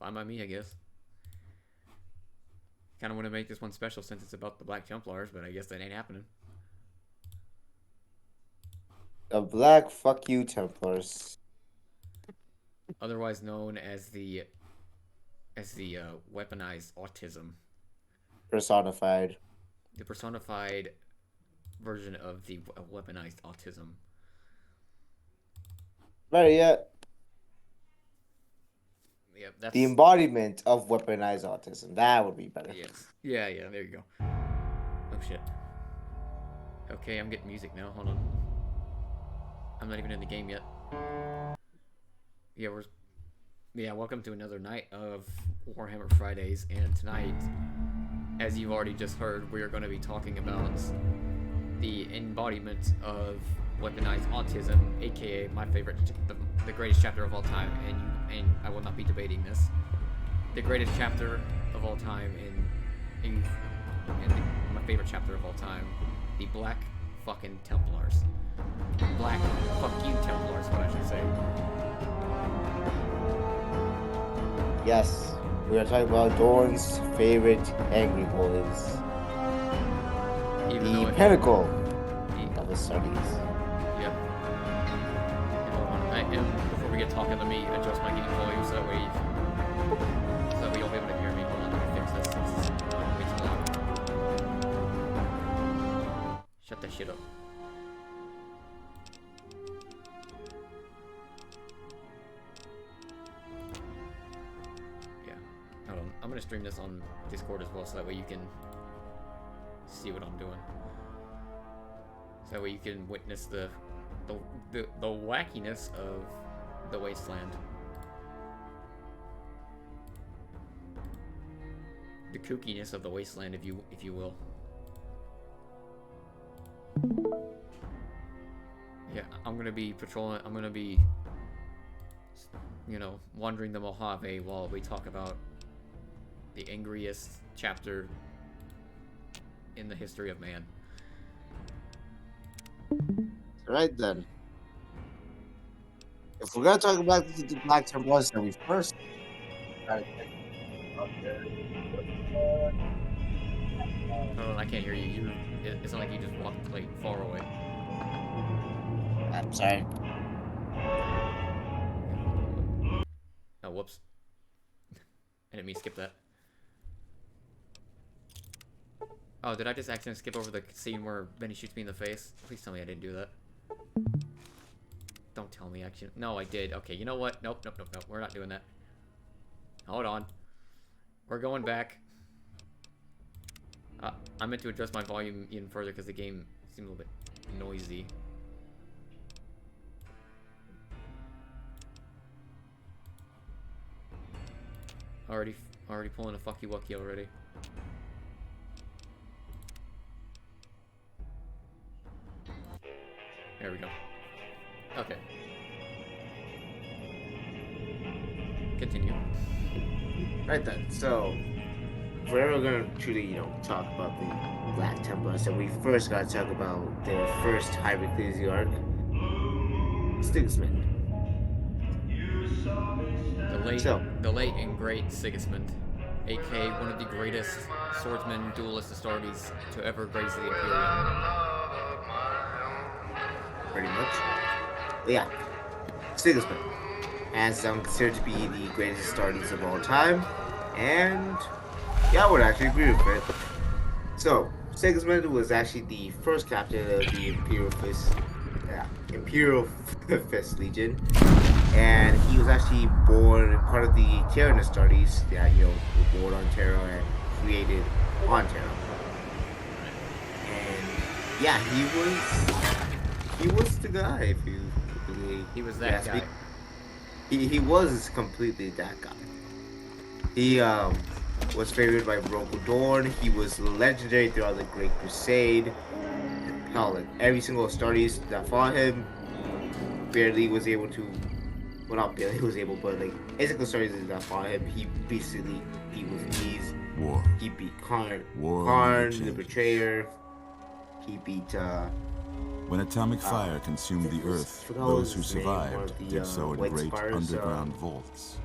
Fine by me, I guess. Kind of want to make this one special since it's about the Black Templars, but I guess that ain't happening. The Black Fuck You Templars. Otherwise known as the weaponized autism. Personified. The personified version of the weaponized autism. Better yet, Yeah, that's the embodiment of weaponized autism. That would be better. yes. Yeah, there you go. Oh shit. Okay, I'm getting music now. Hold on. I'm not even in the game yet. Welcome to another night of Warhammer Fridays, and tonight, as you've already just heard, we are going to be talking about the embodiment of weaponized autism, aka my favorite, the greatest chapter of all time, and I will not be debating this. The greatest chapter of all time in my favorite chapter of all time, the Black fucking Templars. Black fuck you Templars, what I should say. Yes, we are talking about Dorn's favorite angry boys. The pinnacle of his studies. Yep. Before we get talking, let me adjust my game volume so that way you'll be able to hear me. Hold on, let me fix this. This is way too loud. Shut that shit up. I'm gonna stream this on Discord as well, so that way you can see what I'm doing. So that way you can witness the wackiness of the wasteland, the kookiness of the wasteland, if you will. Yeah, I'm gonna be patrolling. I'm gonna be, wandering the Mojave while we talk about the angriest chapter in the history of man. Right then. If we're gonna talk about the Black Templars, then we first gotta get up there. Oh, I can't hear you. It's not like you just walked like far away. I'm sorry. Oh, whoops. I didn't mean to skip that. Oh, did I just accidentally skip over the scene where Benny shoots me in the face? Please tell me I didn't do that. Don't tell me, actually. No, I did. Okay, you know what? Nope. We're not doing that. Hold on. We're going back. I meant to adjust my volume even further because the game seemed a little bit noisy. Already pulling a fucky wucky already. There we go. Okay. Continue. Right then. So, if we're ever gonna truly, talk about the Black Templars, then we first gotta talk about their first High Ecclesiarch, Sigismund. The late and great Sigismund, aka one of the greatest swordsmen, duelist Astartes to ever grace the Imperium. Pretty much. Yeah. Sigismund, as considered to be the greatest Astartes of all time, and yeah, I would actually agree with it. So, Sigismund was actually the first captain of the Imperial Fist Legion, and he was actually born part of the Terran Astartes that were born on Terra and created on Terra. And yeah, he was the guy. If you really, he was that guy. He was completely that guy. He was favored by Rogal Dorn. He was legendary throughout the Great Crusade. Hell, like every single Astartes that fought him barely was able to. Well, not barely was able, but like every single Astartes that fought him, he was these. War. He beat Karn, the Betrayer. He beat. When atomic fire consumed the earth, those who survived did so in great underground vaults.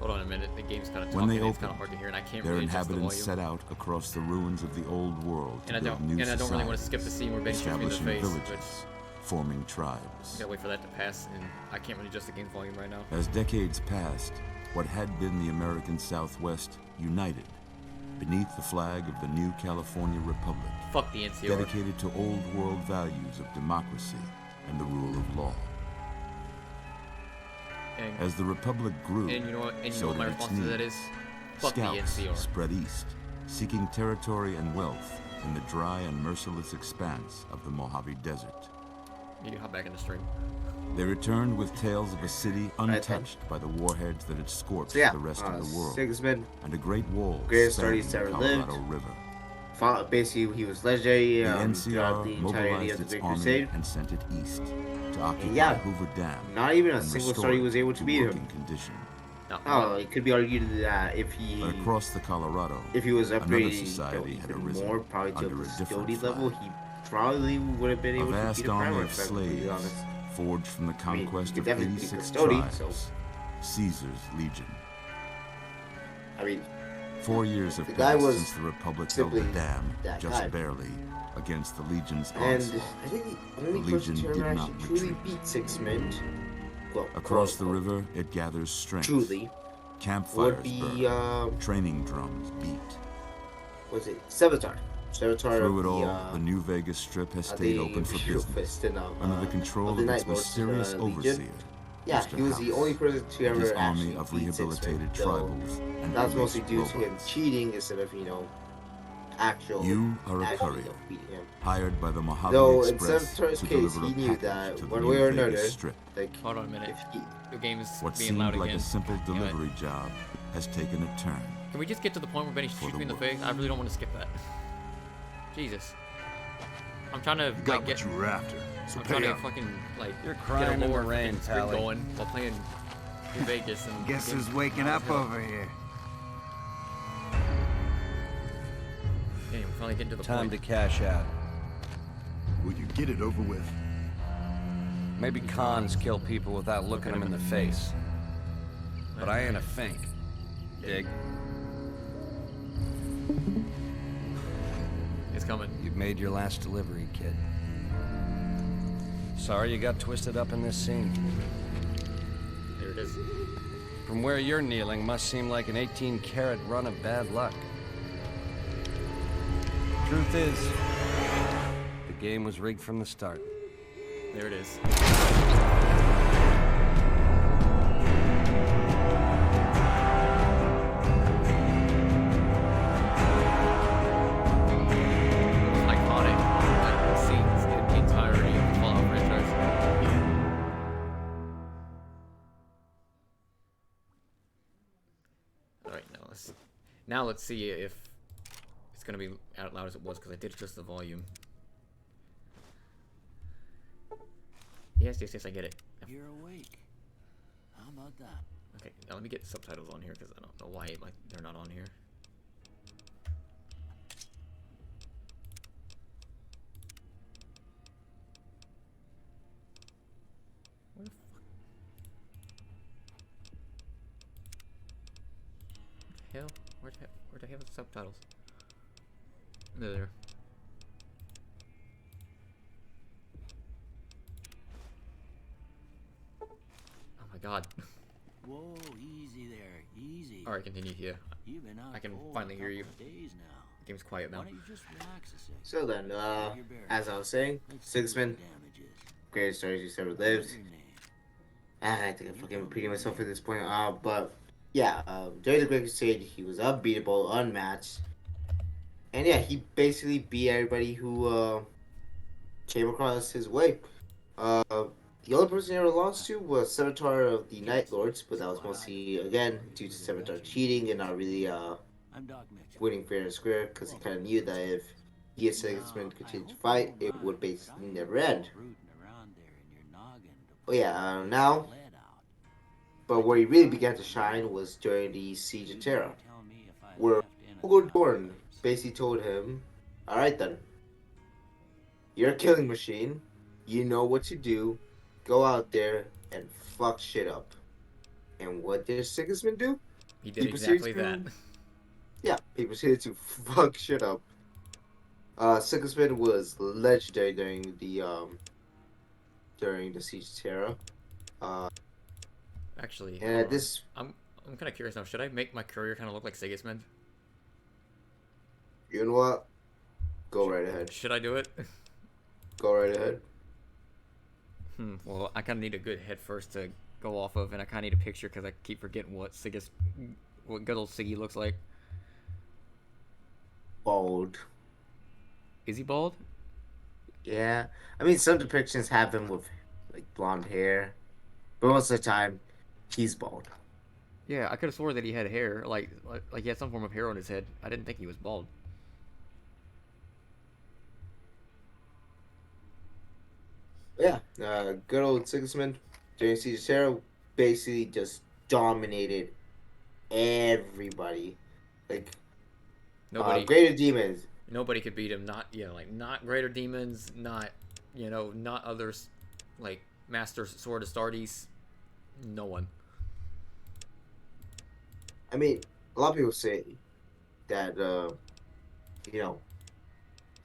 Hold on a minute. The game's kind of When talking. they It's kind of opened, hard to hear, and I can't their really adjust the inhabitants volume. set out across the ruins of the old world to build new And I don't really want to societies, skip the scene where Ben shoots me in the establishing face, villages, which forming tribes. I gotta wait for that to pass, and I can't really adjust the game's volume right now. As decades passed, what had been the American Southwest united beneath the flag of the new California Republic, Fuck the NCR. dedicated to old world values of democracy and the rule of law. And, As the Republic grew, and you know what? And you so know what my did its response to that needs. is? Fuck the Scouts NCR. spread east, seeking territory and wealth in the dry and merciless expanse of the Mojave Desert. You can hop back in the stream. They returned with tales of a city untouched by the warheads that had scorched So yeah, the rest of the world, Sigismund, and a great wall greatest spanning artist the ever Colorado lived. River. Basically, he was legendary The throughout NCR the entirety mobilized of the its Great army Crusade. and sent it east to occupy Yeah, Hoover Dam. not even a and single restore story it was able to beat him. working condition. Not Oh, one. it could be argued that But across the Colorado, if he was another upgraded society had even arisen more, probably to under a a different skilled level, flag. he probably would have been A able to vast beat a army primer, of if I'm completely slaves, honest. forged from the mean, conquest you of could definitely beat 86 Custody, tribes, so- Caesar's Legion. I mean, 4 years have The guy passed was since the Republic held the simply dam, that just guy. barely, against the Legion's and onslaught. I think the only The person Legion to ever did not actually truly retreat. beat Sigismund, well, Across the quote, river, it gathers strength. truly, Campfires would be, burn, training drums beat. was it Sevatar? Sevatar Through of it all, the the New Vegas Strip has of stayed the open for Imperial business, Fist and, under the control of the of its Night Lords, mysterious Legion. overseer, Yeah, Mr. he was the House, only person to and his ever army actually of beat rehabilitated Sigismund, though tribals and that's police mostly due to him robots. cheating instead of, actual. You are a actually, courier, beating him. hired by the Mojave Though in Express Sevatar's to case, deliver he a knew package that to the one New way or Vegas another, Strip. like, Hold on a minute. if he, The game is What being seemed loud like again. a simple Damn it. delivery job has taken a turn. Can we just get to the point where Benny For shoots the me in the world. face? I really don't want to skip that. Jesus. I'm trying to Got like, get. what you were after. So I'm trying pay to up. fucking like You're get crying a in the lower rain, fucking sprint Pally. going while playing New Vegas and Guess getting- who's waking up over here? Damn, we're finally getting to the Time to point. cash out. Will you get it over with? Maybe cons kill people without looking them in the face. But I ain't a fink. Dig? It's coming. You've made your last delivery, kid. Sorry you got twisted up in this scene. There it is. From where you're kneeling must seem like an 18-carat run of bad luck. Truth is, the game was rigged from the start. There it is. Iconic like, scenes in the entirety of the Fallout franchise. Alright, now let's see if it's gonna be as loud as it was because I did adjust the volume. Yes, I get it. You're awake. How about that? Okay, now let me get subtitles on here because I don't know why like they're not on here. Where the fuck? What the hell? Where the hell are the subtitles? They're there. Oh my god. Whoa, easy there, easy. Alright, continue here. You've been out I can cold finally a hear you. couple Days now. The game's quiet Why now. don't you just relax a sec? So then, Your bear. as I was saying, Let's see what the Sigismund, damage is. greatest artist who's ever What's lived. your name? I think I'm fucking repeating myself at this point. But yeah, during the Great Crusade, he was unbeatable, unmatched, and yeah, he basically beat everybody who came across his way. The only person he ever lost to was Sevatar of the Night Lords, but that was mostly again due to Sevatar cheating and not really I'm Doc Mitchell. winning fair and square, because he kind of knew that if he and Sigismund continued to fight, it would basically never end. Rooting around there in your noggin to Oh yeah, now. pull lead out. But where he really began to shine was during the Siege of Terra, Tell me if I where left in a Hugo couple Dorn times. basically told him, "Alright then, you're a killing machine, you know what to do, go out there and fuck shit up." And what did Sigismund do? He did He proceeded exactly that. to, yeah, he proceeded to fuck shit up. Sigismund was legendary during the Siege of Terra. Uh, Actually, and hold at on. this, I'm kind of curious now. Should I make my courier kind of look like Sigismund? you know what? Go Should, right ahead. should I do it? Go right ahead. Well, I kind of need a good head first to go off of, and I kind of need a picture because I keep forgetting what good old Siggy looks like. Bald. Is he bald? Yeah, I mean some depictions have him with like blonde hair, but most of the time he's bald. Yeah, I could have swore that he had hair, like he had some form of hair on his head. I didn't think he was bald. Yeah, good old Sigismund during Siege of Terra basically just dominated everybody. Like Nobody, greater demons. nobody could beat him. Not like not greater demons, not not others, like Master Sword Astartes. No one. I mean, a lot of people say that you know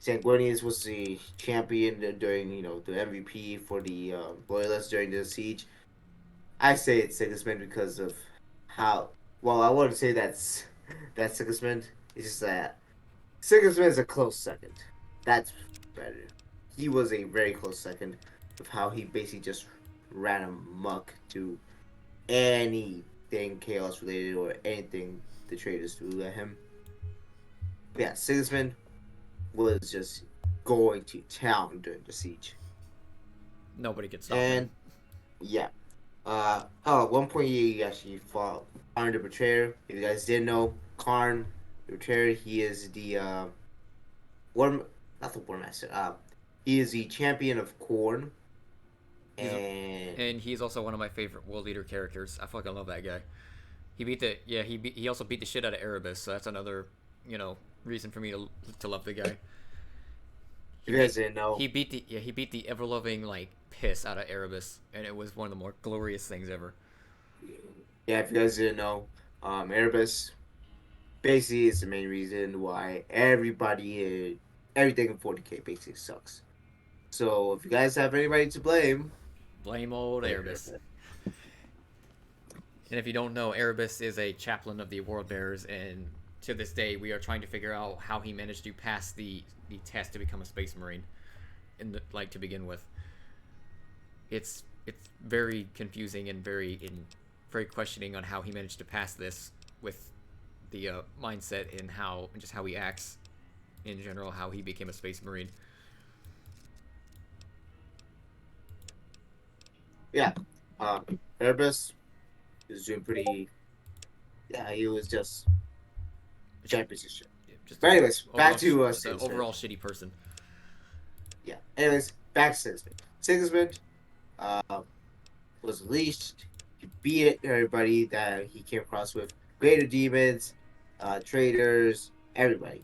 Sanguinius was the champion during the MVP for the Loyalists during the siege. I say it's Sigismund because of how. Well, I wouldn't say that's Sigismund. It's just that Sigismund is a close second. That's better. He was a very close second of how he basically just ran amok to anything chaos related or anything the traders threw at him. But yeah, Sigismund was just going to town during the siege. Nobody could stop him. And yeah. At one point he actually fought Karn the Betrayer. If you guys didn't know, Karn the Betrayer, he is the War not the War Master. He is the champion of Corn. He's And and he's also one of my favorite World Leader characters. I fucking love that guy. He also beat the shit out of Erebus, so that's another reason for me to love the guy. if you guys didn't know, He beat the ever loving like piss out of Erebus, and it was one of the more glorious things ever. yeah, if you guys didn't know, Erebus basically is the main reason why everything in 40k basically sucks. So if you guys have anybody to blame, Blame old Erebus. And if you don't know, Erebus is a chaplain of the World Bearers, and to this day, we are trying to figure out how he managed to pass the test to become a Space Marine, to begin with. It's very confusing and very questioning on how he managed to pass this with the mindset and just how he acts in general, how he became a Space Marine. yeah, Erebus is doing pretty. Yeah, he was just championship shit. Just But anyways, back to just an Sigismund. overall shitty person. Yeah. Anyways, back to Sigismund. Sigismund was unleashed. He beat everybody that he came across with. Greater demons, traders, everybody.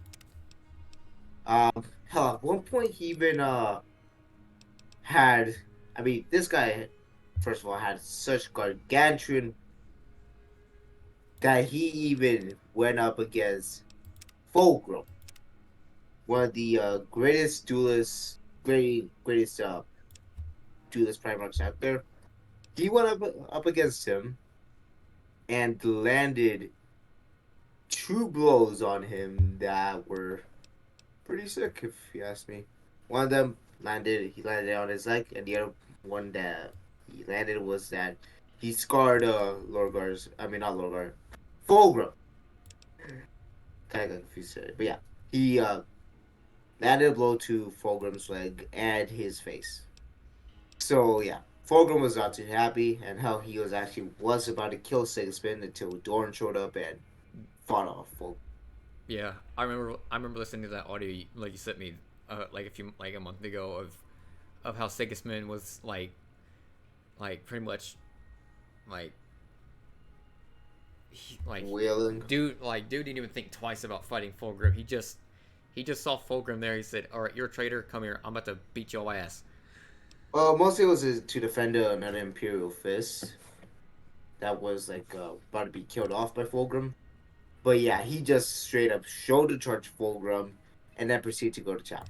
Hell, at one point he even had. I mean, this guy, first of all, had such gargantuan that he even went up against Fulgrim, one of the greatest duelists, greatest duelist primarchs out there. He went up against him and landed two blows on him that were pretty sick, if you ask me. One of them he landed on his leg, and the other one that he landed was that he scarred Lorgar's. I mean, not Lorgar, Fulgrim. Kind of confused there, but yeah, he landed a blow to Fulgrim's leg and his face. So yeah, Fulgrim was not too happy, and how he was about to kill Sigismund until Dorn showed up and fought off Fulgrim. Yeah, I remember listening to that audio like you sent me like a month ago of how Sigismund was pretty much like Wailing. dude didn't even think twice about fighting Fulgrim. He just saw Fulgrim there. He said, "All right, you're a traitor. Come here. I'm about to beat your ass." Well, mostly it was to defend another Imperial fist. that was like about to be killed off by Fulgrim. But yeah, he just straight up shoulder charged Fulgrim and then proceeded to go to town.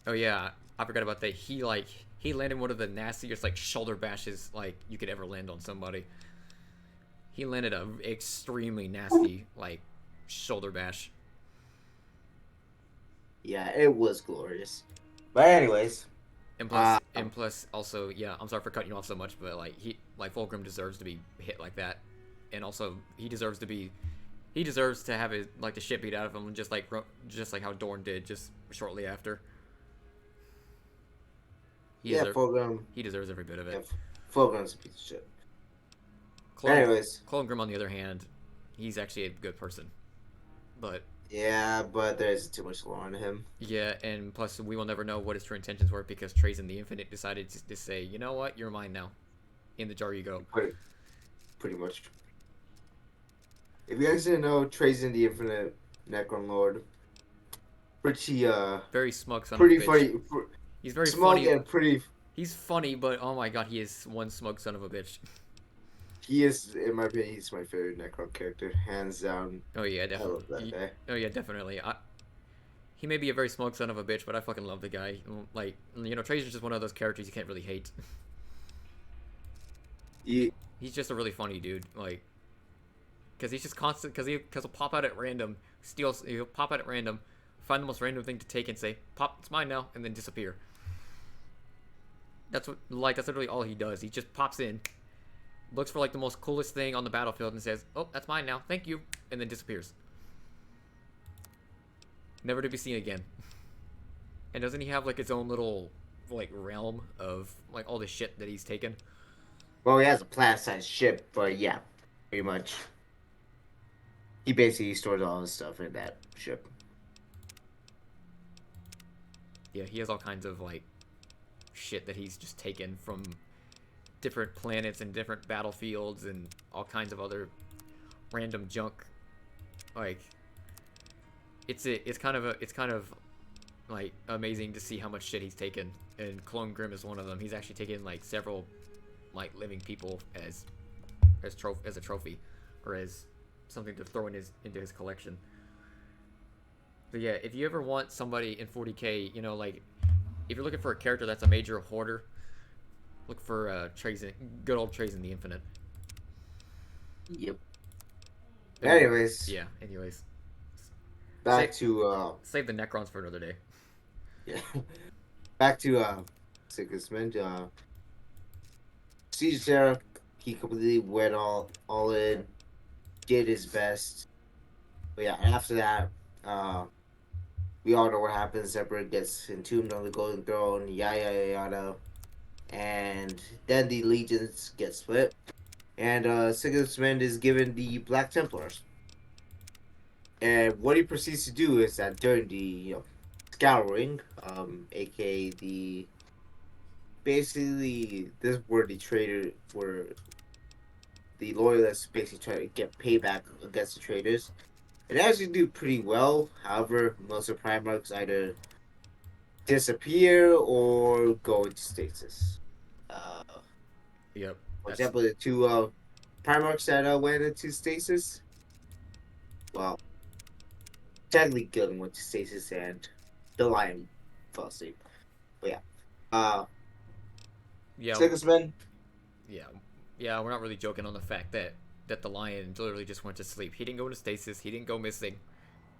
Oh yeah, I forgot about that. He landed one of the nastiest like shoulder bashes like you could ever land on somebody. He landed a extremely nasty like shoulder bash. Yeah, it was glorious. But anyways, And plus, also, yeah, I'm sorry for cutting you off so much, but like Fulgrim deserves to be hit like that, and also he deserves to have his like the shit beat out of him, just like how Dorn did just shortly after. yeah, Fulgrim, He deserves every bit of yeah, it. Fulgrim's a piece of shit. Clone Anyways, Clone Grim, on the other hand, he's actually a good person, but yeah, but there's too much lore on him. yeah, and plus we will never know what his true intentions were because Trazen the Infinite decided to say, you know what, you're mine now. In the jar you go. Pretty much. If you guys didn't know, Trazen the Infinite Necron Lord, pretty Very smug son of a pretty bitch. funny, He's very smug funny. and pretty. He's funny, but oh my god, he is one smug son of a bitch. He is, in my opinion, he's my favorite Necron character, hands down. Oh yeah, I love that definitely. guy. Oh yeah, definitely. He may be a very smug son of a bitch, but I fucking love the guy. Like, you know, Tracer's just one of those characters you can't really hate. He, He's just a really funny dude. Like, because he's just constant. Because he'll pop out at random, he'll pop out at random, find the most random thing to take and say, "Pop, it's mine now," and then disappear. That's literally all he does. He just pops in, looks for like the most coolest thing on the battlefield, and says, "Oh, that's mine now. Thank you," and then disappears. Never to be seen again. And doesn't he have like his own little like realm of like all the shit that he's taken? well, he has a planet-sized ship, but yeah, pretty much. He basically stores all his stuff in that ship. Yeah, he has all kinds of like shit that he's just taken from different planets and different battlefields and all kinds of other random junk. Like it's kind of like amazing to see how much shit he's taken, and Clone Grim is one of them. He's actually taken like several like living people as a trophy or as something to throw into his collection. But yeah, if you ever want somebody in 40k, you know, like if you're looking for a character that's a major hoarder, look for Trazen, good old Trazen the Infinite. Yep. Anyway, Anyways, yeah. Anyways, back to save the Necrons for another day. yeah, back to Sigismund. Siege Sarah, he completely went all in, did his best. But yeah, after that, we all know what happens. Zebra gets entombed on the Golden Throne, yada yada, and then the legions get split, and Sigismund is given the Black Templars. And what he proceeds to do is that during the scouring, aka the basically this where the traitor where the loyalists basically try to get payback against the traitors. It actually do pretty well. However, most of the Primarchs either disappear or go into stasis. Uh, Yep. for example, the two Primarchs that went into stasis, well, technically Gildan went to stasis and the Lion fell asleep. But yeah. Yeah. Sigismund, Yeah. We're not really joking on the fact that the lion literally just went to sleep. He didn't go into stasis. He didn't go missing.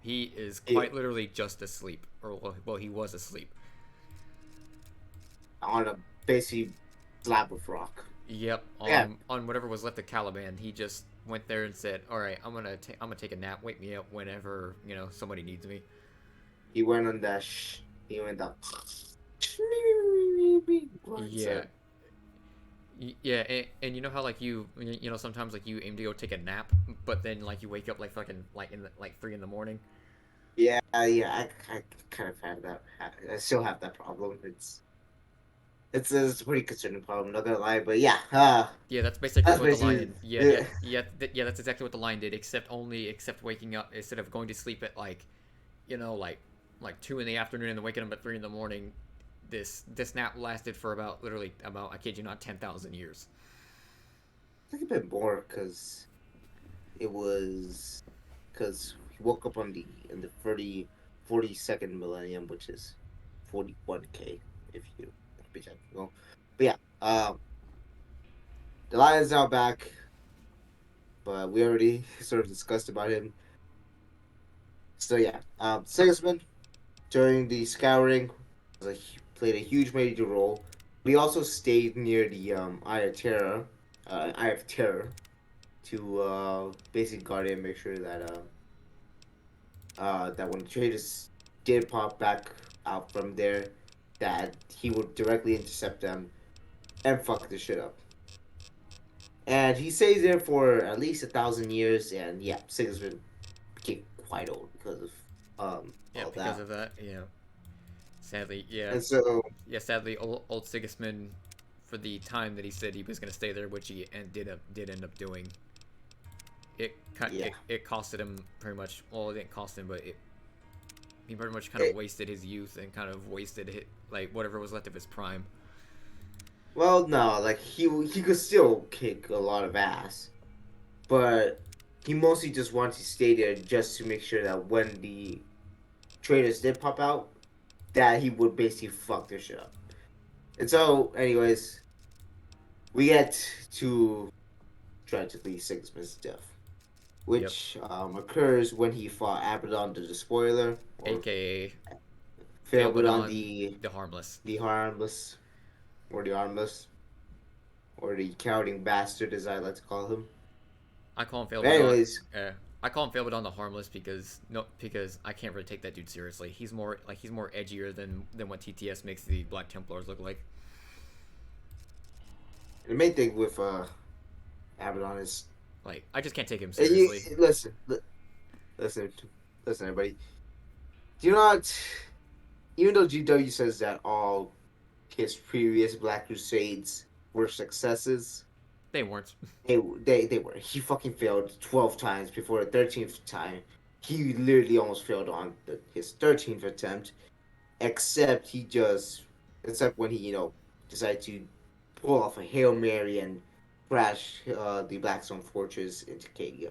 He is quite literally just asleep, or well, he was asleep. on a basically slab of rock. Yep. Yeah. On whatever was left of Caliban, he just went there and said, "All right, I'm gonna take a nap. Wake me up whenever somebody needs me." He went on that. He went up. Yeah. Yeah, and you know how like sometimes like you aim to go take a nap, but then like you wake up like fucking like in like 3 in the morning. Yeah. I kind of had that. I still have that problem. It's a pretty concerning problem. Not gonna lie, but yeah. Yeah, that's basically That's what the basically lion. Yeah, that's exactly what the lion did. Except waking up instead of going to sleep at like 2 in the afternoon and then waking up at 3 in the morning. This nap lasted for about I kid you not 10,000 years. think a bit more because it was because he woke up on the in the 42nd millennium, which is 41K if you be technical. But yeah, the Lion's now back, but we already sort of discussed about him. So yeah, Sigismund during the scouring played a huge major role. But he also stayed near the Eye of Terror, to basically guard it and make sure that that when the traders did pop back out from there, that he would directly intercept them and fuck the shit up. And he stays there for at least 1,000 years, and yeah, Sigismund became quite old because of Yeah, all because that. of that. Yeah. Sadly, yeah. And so Yeah, sadly, old Sigismund, for the time that he said he was going to stay there, which he did end up doing, yeah, it costed him pretty much. Well, it didn't cost him, but he pretty much kind of it, wasted his youth and kind of wasted like whatever was left of his prime. well, no, like he could still kick a lot of ass, but he mostly just wanted to stay there just to make sure that when the traders did pop out, that he would basically fuck their shit up. And so, anyways, we get to tragically Sigismund's death, Yep. which occurs when he fought Abaddon the Despoiler, or AKA Phaelbodon Phaelbodon the Harmless. the Harmless, or the Armless, or the Counting Bastard, as I like to call him. I call him But Phaelbodon. anyways, I call him Phaelbodon the Harmless because I can't really take that dude seriously. He's more edgier than what TTS makes the Black Templars look like. the main thing with Abaddon is, Like, I just can't take him and you seriously. listen, listen, everybody. Do you not? Even though GW says that all his previous Black Crusades were successes, They weren't. they were. He fucking failed 12 times before the 13th time. He literally almost failed on his 13th attempt, except except when he, decided to pull off a Hail Mary and crash the Blackstone Fortress into Cadia.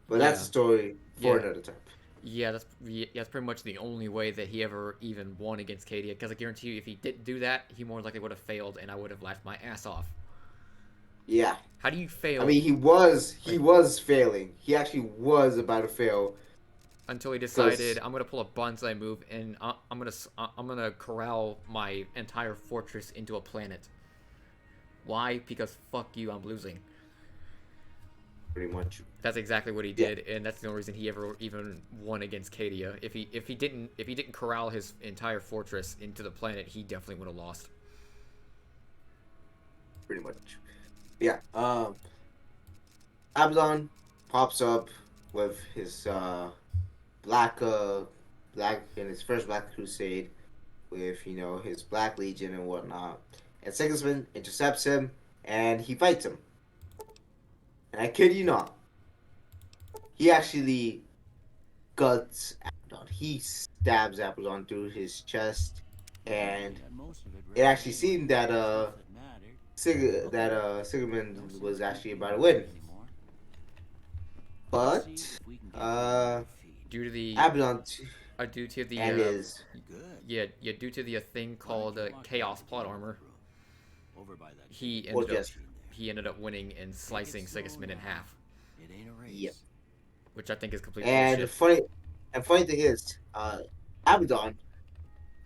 But that's Yeah. a story for Yeah. another time. That's pretty much the only way that he ever even won against Cadia. Because I guarantee you, if he didn't do that, he more likely would have failed, and I would have laughed my ass off. Yeah. How do you I fail mean, he like, was failing. He actually was about to fail until he decided because I'm gonna pull a bonsai move and I'm gonna corral my entire fortress into a planet? Why? Because fuck you, I'm losing. pretty much, That's exactly what he yeah, did, and that's the only reason he ever even won against Cadia. If he didn't corral his entire fortress into the planet, he definitely would have lost. pretty much, yeah. Abaddon pops up with his black black in his first Black Crusade with his Black Legion and whatnot, and Sigismund intercepts him and he fights him. And I kid you not, he actually guts Abaddon. He stabs Abaddon through his chest, and Got most of it it ready actually anyway. seemed that Stuff that mattered. Okay. No Sigmund sense was actually keeping about to you win, waiting anymore. Let's see but if we can get you uh, on your feet. Due to the Abaddon due to the and his Good. due to the thing Why don't called you walk chaos back to plot the armor, room? Over by that he well, ended up yes, machine there. he ended up winning and Take it slicing slow Sigismund in now. half, It ain't a race. yep. which I think is complete And bullshit. funny thing is, Abaddon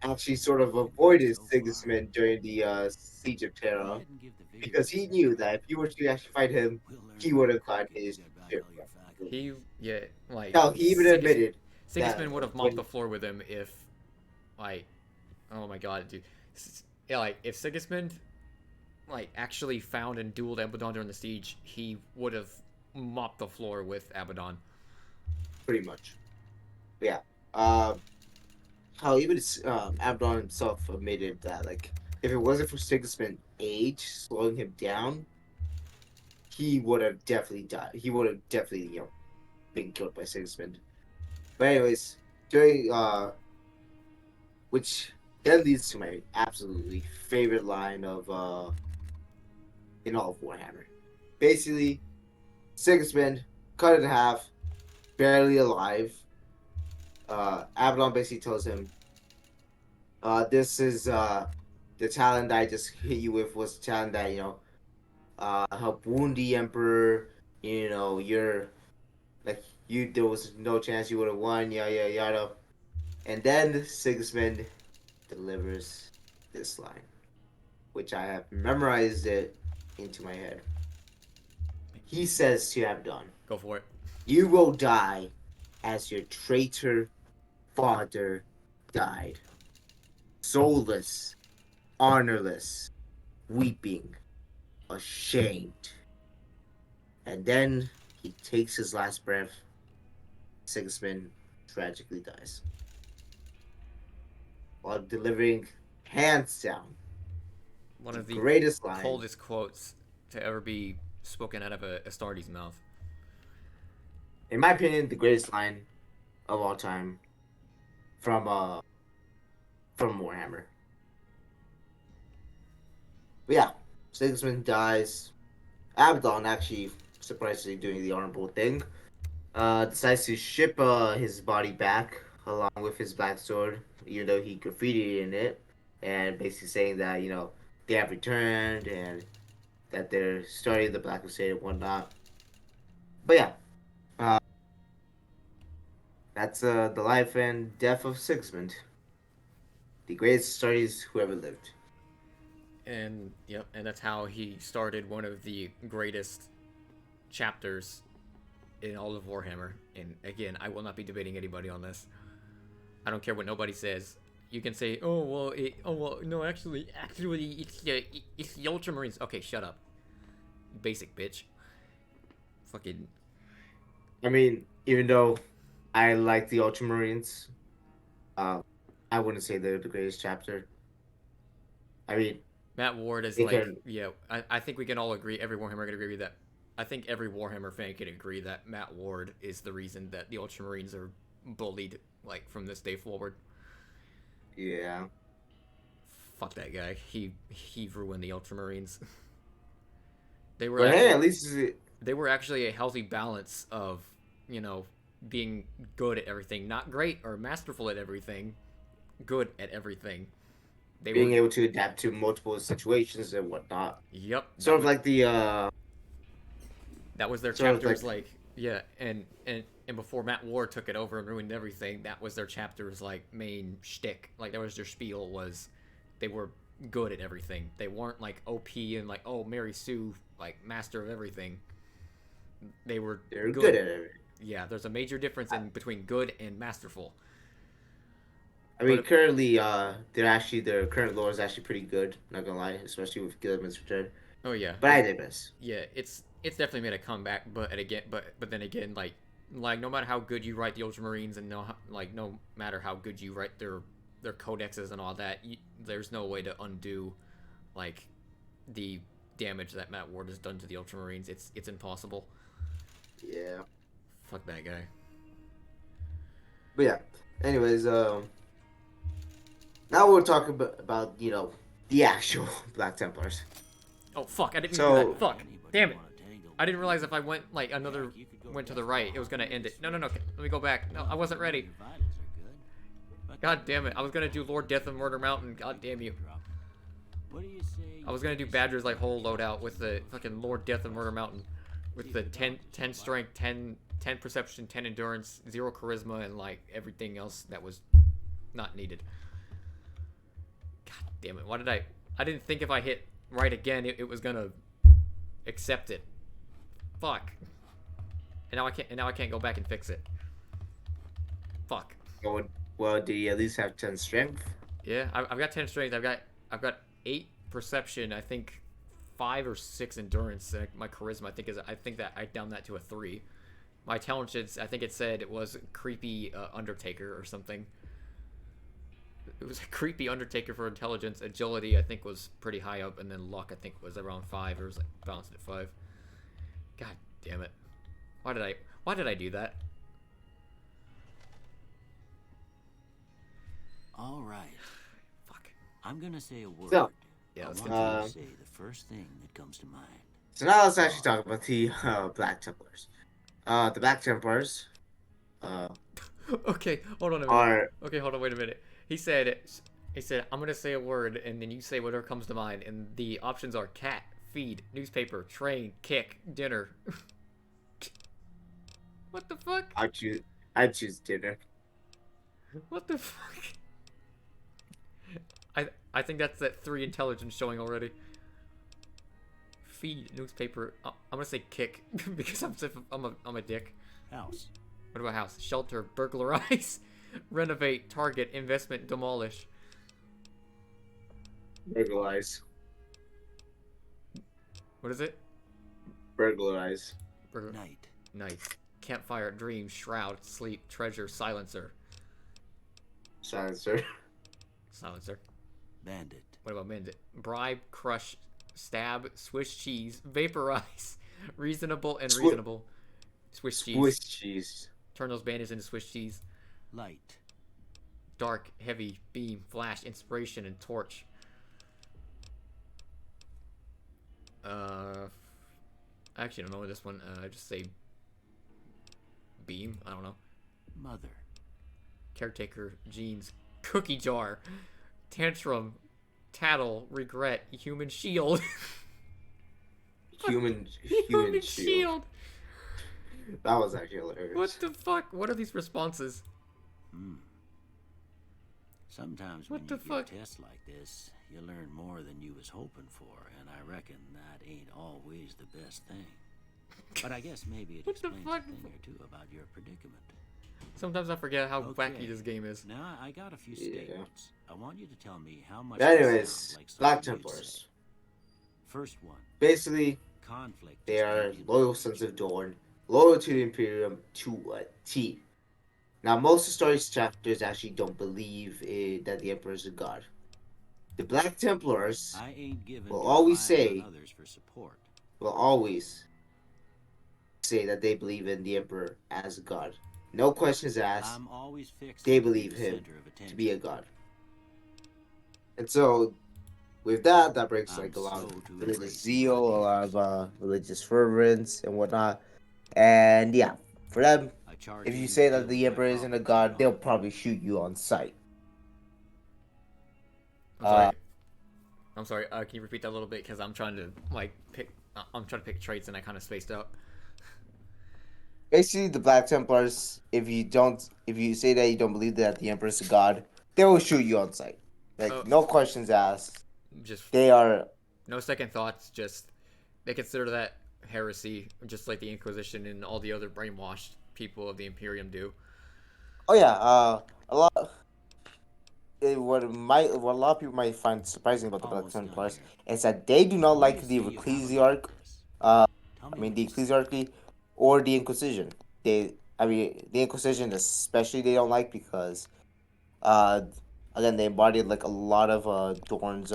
actually sort of Looking good avoided so far. Sigismund during the Siege of Go Terra ahead and give the because vigilance he a knew try. that if you were to actually fight him, We'll learn he real would have quick got if you his get back shit all your right. He yeah like Hell, he even admitted that Sigismund would have mopped when the floor with him if like oh my god dude yeah like if Sigismund like actually found and dueled Abaddon during the siege, he would have mopped the floor with Abaddon. pretty much, yeah. Um, how even Abaddon himself admitted that like if it wasn't for Sigismund's age slowing him down, he would have definitely died. He would have definitely been killed by Sigismund. But anyways, during which then leads to my absolutely favorite line of in all of Warhammer. basically, Sigismund cut in half, barely alive. Abaddon basically tells him, "This is the talent I just hit you with was the talent that helped wound the emperor. You're like you. There was no chance you would have won. Yada yada yada." And then Sigismund delivers this line, which I have memorized it into my head. He says to Abaddon, Go for it. "You will die as your traitor father died, soulless, honorless, weeping, ashamed." And then he takes his last breath. Sigismund tragically dies while delivering, hands down, One the of the greatest line. coldest quotes to ever be spoken out of a Astartes' mouth. In my opinion, the greatest line of all time from Warhammer. But yeah, Sigismund dies. Abaddon, actually surprisingly doing the honorable thing, decides to ship his body back along with his black sword, even though he graffitied in it, and basically saying that they have returned and that they're starting the Black Crusade and whatnot. But yeah, uh, that's the life and death of Sigismund, the greatest stories who ever lived. And yep, and that's how he started one of the greatest chapters in all of Warhammer. And again, I will not be debating anybody on this. I don't care what nobody says. You can say, no, actually, it's the Ultramarines. Okay, shut up, basic bitch. Fucking I mean, even though I like the Ultramarines, uh, I wouldn't say they're the greatest chapter. I mean, Matt Ward is they like, can. yeah. I think we can all agree. Every Warhammer can agree with that. I think every Warhammer fan can agree that Matt Ward is the reason that the Ultramarines are bullied like from this day forward. Yeah. Fuck that guy. He ruined the Ultramarines. They were But hey, actually at least they were actually a healthy balance of, you know, being good at everything, not great or masterful at everything, good at everything. They being were able to adapt to multiple situations and whatnot. yep, Sort of like the that was their sort of chapters like like yeah, and before Matt Ward took it over and ruined everything, that was their chapters like main shtick. Like that was their spiel was they were good at everything. They weren't like OP and like, oh, Mary Sue, like master of everything. They were they're good. good at it. Yeah, there's a major difference in between good and masterful. I mean, But currently, their current lore is actually pretty good. Not gonna lie, especially with Gilliman's return. oh yeah, But I digress. yeah, it's definitely made a comeback. But then again, like no matter how good you write the Ultramarines and no matter how good you write their codexes and all that, there's no way to undo like the damage that Matt Ward has done to the Ultramarines. It's impossible. Yeah. Fuck that guy. But yeah. Anyways, now we'll talk about the actual Black Templars. Oh fuck! I didn't mean to So- do that. Fuck! Damn it! I didn't realize if I went like went to the right, it was gonna end it. No. Let me go back. No, I wasn't ready. God damn it! I was gonna do Lord Death and Murder Mountain. God damn you! I was gonna do Badger's like whole loadout with the fucking Lord Death and Murder Mountain, with the 10 strength, 10 perception, 10 endurance, 0 charisma, and like everything else that was not needed. God damn it! Why did I didn't think if I hit right again, it was gonna accept it. Fuck. And now I can't go back and fix it. Fuck. Well, do you at least have 10 strength? Yeah, I've got 10 strength. I've got 8 perception. I think 5 or 6 endurance. My charisma I think that I downed that to a 3. My intelligence, I think it said it was creepy Undertaker or something. It was a creepy Undertaker for intelligence. Agility I think was pretty high up, and then luck I think was around 5. It was like balanced at 5. God damn it! Why did I do that? All right. Fuck. I'm gonna say a word. So, Yeah, I let's want continue. you to say the first thing that comes to mind. So now let's actually talk about the Black Templars. The Black Templars uh, Okay, hold on a minute. are Okay, hold on, wait a minute. He said, I'm gonna say a word, and then you say whatever comes to mind. And the options are cat, feed, newspaper, train, kick, dinner. What the fuck? I choose dinner. What the fuck? I think that's that 3 intelligence showing already. Feed, newspaper. I'm gonna say kick because I'm a dick. House. What about house? Shelter, burglarize, renovate, target, investment, demolish. Burglarize. What is it? Burglarize. Night. Nice. Campfire, dream, shroud, sleep, treasure, silencer. Silencer. Silencer. Bandit. What about mend? Bribe, crush, stab, Swiss cheese, vaporize, reasonable and Swi- reasonable. Swiss cheese. Swiss cheese. Turn those bandits into Swiss cheese. Light. Dark, heavy, beam, flash, inspiration, and torch. I actually don't know this one. Just say beam. I don't know. Mother. Caretaker, jeans, cookie jar, tantrum, tattle, regret, human shield. Human Human shield. That was actually hilarious. What the fuck? What are these responses? Sometimes What when the you fuck? get tests like this, you learn more than you was hoping for, and I reckon that ain't always the best thing. But I guess maybe it What the explains fuck? a thing or two about your predicament. Sometimes I forget how Okay. wacky this game is. Now I got a few Yeah. statements. I want you to tell me how much. But they anyways, sound like Black something you'd Templars. say. First one, Basically, conflict. they is are alien loyal nature. sons of Dorne, loyal to the Imperium to a T. Now, most of the story's chapters actually don't believe that the Emperor is a god. The Black Templars I ain't given will to always relying say, on others for support. that they believe in the Emperor as a god. No questions asked. I'm always fixed They to be believe the him center of attention. to be a god. And so, with that, that breaks I'm like a lot slow of to religious embrace zeal, a lot ideas. of religious fervence and whatnot. And yeah, for them, I charge if you in say to that deal the with my Emperor isn't a problems god, head they'll on. probably shoot you on sight. I'm sorry. I'm sorry. Can you repeat that a little bit? Because I'm trying to pick. I'm trying to pick traits and I kind of spaced out. Basically, the Black Templars, if you say that you don't believe that the Emperor is a god, they will shoot you on sight. Oh. No questions asked. Just They are, no second thoughts. Just they consider that heresy, just like the Inquisition and all the other brainwashed people of the Imperium do. oh yeah, a lot. What a lot of people might find surprising about the Black Almost done Templars here. is that they do not What do you like the say you have about Ecclesiarch. this? Uh, Tell I me mean what the you say. Ecclesiarchy or the Inquisition. The Inquisition especially they don't like because, uh, again they embodied like a lot of Dorn's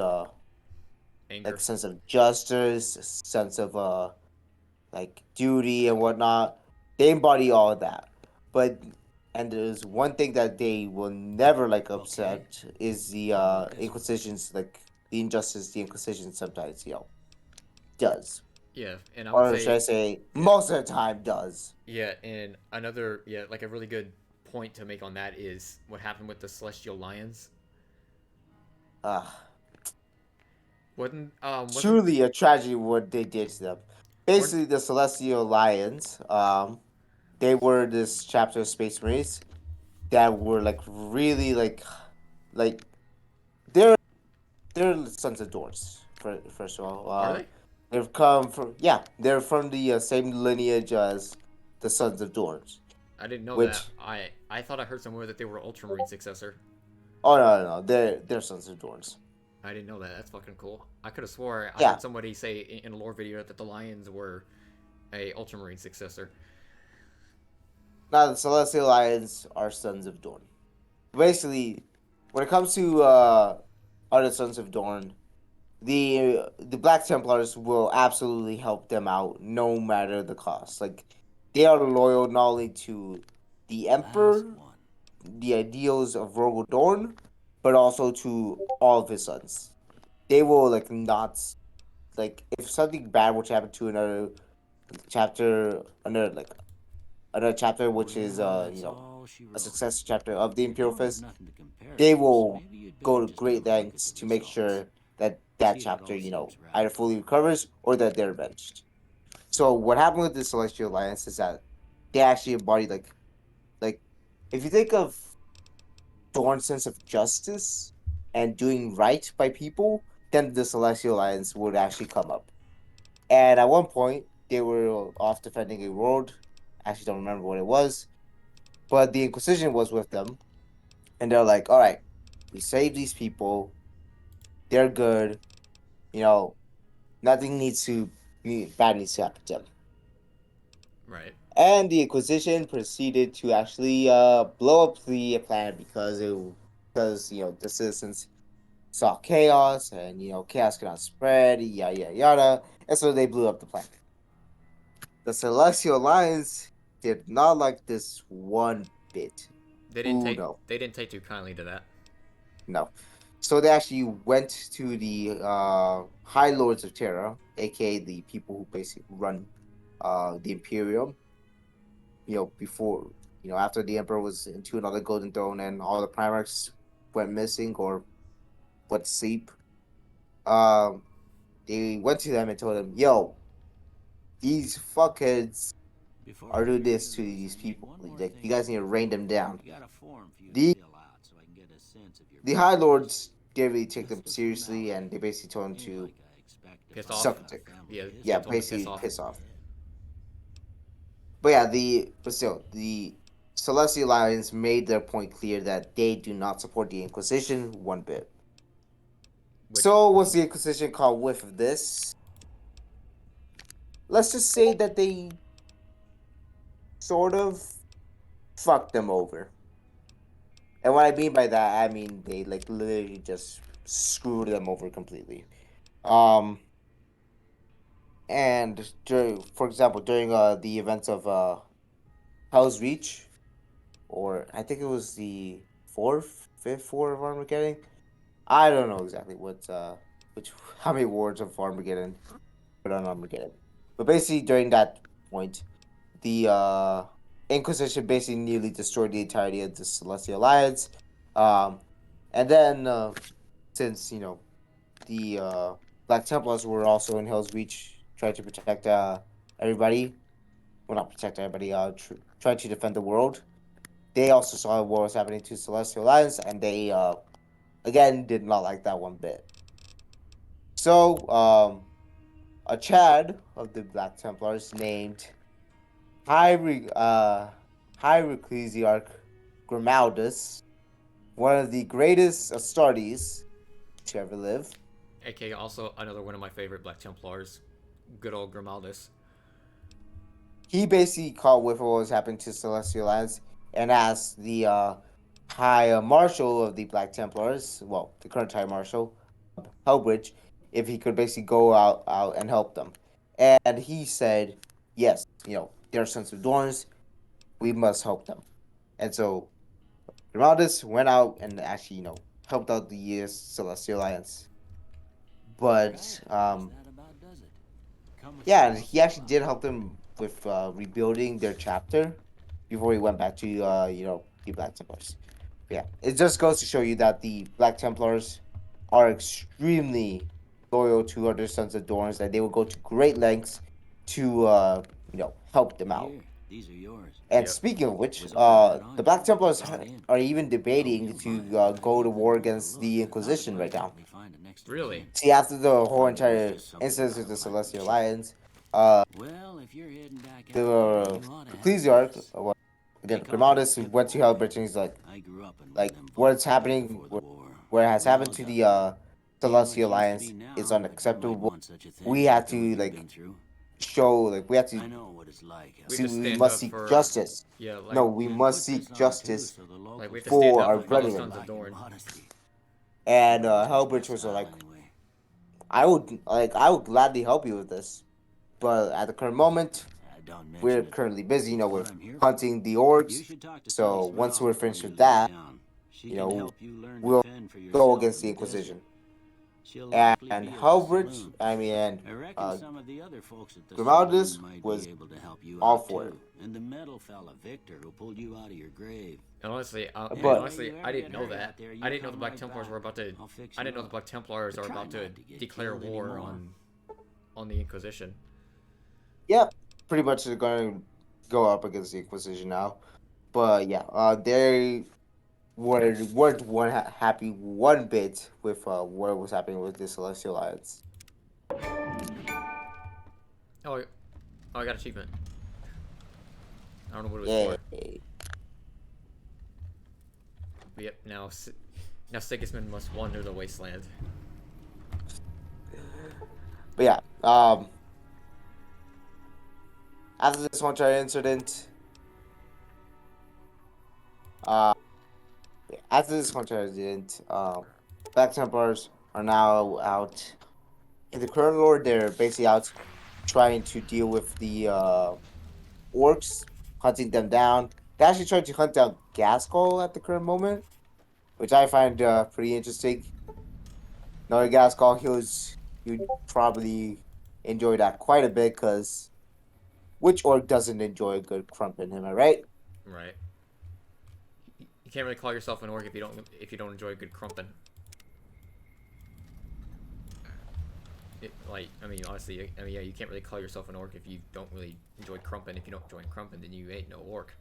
Anger. sense of justice, sense of like duty and whatnot. They embody all of that. But and there's one thing that they will never upset is the How about this one? Inquisition's the injustice the Inquisition sometimes does. Yeah, and I would Or should I say say most of the time does. yeah, and another like a really good point to make on that is what happened with the Celestial Lions. Uh Wasn't Truly a tragedy what they did to them. weren't Basically the Celestial Lions, they were this chapter of Space Marines that were really like they're sons of Dwarves. First of all, are they? they've they're from the same lineage as the sons of Dwarves. I didn't know that. Which I thought I heard somewhere that they were Ultramarine successor. oh no, they're sons of Dwarves. I didn't know that. That's fucking cool. I could have swore I Yeah. heard somebody say in a lore video that the Lions were a Ultramarine successor. Now the Celestial Lions are sons of Dorn. Basically, when it comes to other sons of Dorn, the Black Templars will absolutely help them out no matter the cost. Like they are loyal not only to the Last Emperor, one. the ideals of Rogel Dorn, but also to all of his sons. They will not like if something bad were to happen to another chapter, another chapter, which is Well, that's you know, all she a wrote. successor chapter of the If you Imperial don't have Fist, nothing to compare they against, will maybe you'd better go to just great have a look at lengths the to make results. sure that that See if it chapter, all you know, seems either right. fully recovers or that they're avenged. So what happened with the Celestial Alliance is that they actually embody like if you think of Thorn's sense of justice and doing right by people, then the Celestial Alliance would actually come up. And at one point, they were off defending a world. I actually don't remember what it was, but the Inquisition was with them, and they're like, "All right, we saved these people. They're good. You know, nothing bad needs to happen to them." Right. And the Inquisition proceeded to actually blow up the planet because you know the citizens saw chaos and you know chaos cannot spread, yada yada yada, and so they blew up the planet. The Celestial Alliance did not like this one bit. Ooh no, They didn't take too kindly to that. no. So they actually went to the High Lords of Terra, aka the people who basically run the Imperium. You know, before after the Emperor was into another Golden Throne and all the Primarchs went missing or went to sleep. Um, they went to them and told them, "Yo, these fuckheads Before are I doing carry this you to this, these I need people. one more Like, thing you guys from need to you. rein them down." I got a form for you to The fill out so I can get a sense of your the High background Lords history. didn't really take them Just a seriously, formality. and they basically told him Ain't to like I expect to Pissed find off. suck a out dick. family Yeah, Yeah, they history told him to off the piss basically off. top of piss my off. head. But yeah, the Celestial Alliance made their point clear that they do not support the Inquisition one bit. Which, So once the Inquisition caught whiff of this, let's just say that they sort of fucked them over. And what I mean by that, I mean they like literally just screwed them over completely. Um, and for example, during the events of Hell's Reach, or I think it was the fifth war of Armageddon. I don't know exactly which how many wars of Armageddon put on Armageddon, but basically during that point, the Inquisition basically nearly destroyed the entirety of the Celestial Alliance. Um, and then since the Black Templars were also in Hell's Reach, trying to protect everybody. Well, not protect everybody. Trying to defend the world. They also saw what was happening to Celestial Alliance, and they again did not like that one bit. So a Chad of the Black Templars named High High Ecclesiarch Grimaldus, one of the greatest Astartes to ever live. aka also another one of my favorite Black Templars, good old Grimaldus. He basically caught whiff of what was happening to Celestial Alliance and asked the High Marshal of the Black Templars, well, the current High Marshal, Helbridge, if he could basically go out and help them. And he said, yes, they're sons of Dorns, we must help them. And so Grimaldus went out and actually, helped out the Celestial Alliance. All right, But I guess that about does it. Come with me yeah, and I'll he see you actually out did there. help them with rebuilding their chapter before he went back to the Black Templars. But yeah, it just goes to show you that the Black Templars are extremely loyal to other Sons of Dorns, that they will go to great lengths to help them out. Here, these are yours. And Yep. speaking of which, Was all that on the you? Black Templars Brought in. are even Hope you debating don't mind, to but I go to gave that war door a against look the and thought I'd Inquisition right now. likely find an extra Really? vent. See, after the whole Thought it was entire just something instance about with a the pirate Celestial ship. Alliance, Well, if you're heading back the out there, you ought to have a Ecclesiarch, guess. well, again, Take off that Grimaldus, who went to typical Hellbridge, and ring. he's like, I grew up in one of like them what's vaults right happening, before the war. what has happened Walls to up. the Ain't much Celestial use to Alliance me is now, but I might unacceptable. want such a We thing have after to what you've been through. we have to I know what it's like We have out to see, we there. stand must up seek for, justice. yeah, like No, we And must put seek this on too, justice so the we have locals to can stand for up our for stop fellow making you brethren. sons of like your Dorn. modesty. And Whatever takes Hellbridge best was style, like, anyway. I would gladly help you with this, but at the current moment, Don't we're mention it. currently busy. It's what With I'm here for. hunting the You orcs. should talk to Sully So once Smurl we're before finished you with leave that, town. She you can know, help you learn to we'll fend for go yourself against in the the desert. Inquisition. She'll likely And be at the Helbridge, saloon. I mean, I reckon uh, some of the other folks at the Grimaldus saloon might was be able to help you all out for it. too. And the metal fella Victor who pulled you out of your grave. And honestly, But I didn't know that. I didn't know the Black Templars were about to. I didn't know the Black Templars are about to declare war on the Inquisition. yeah, pretty much they're going to go up against the Inquisition now. But yeah, they weren't happy one bit with what was happening with the Celestial Alliance. Oh, I got achievement. I don't know what it was Yay. for. But yep, now Sigismund must wander the wasteland. But yeah, after this one try incident, uh, after this one try incident, Black Templars are now out. In the current lore, they're basically out trying to deal with the orcs, hunting them down. They actually tried to hunt down Gaskell at the current moment, which I find pretty interesting. Knowing Gaskell, you'd probably enjoy that quite a bit because which orc doesn't enjoy a good crumpin', am I right? Right. You can't really call yourself an orc if you don't enjoy a good crumpin'. I mean, honestly, yeah, you can't really call yourself an orc if you don't really enjoy crumpin'. If you don't enjoy crumpin', then you ain't no orc.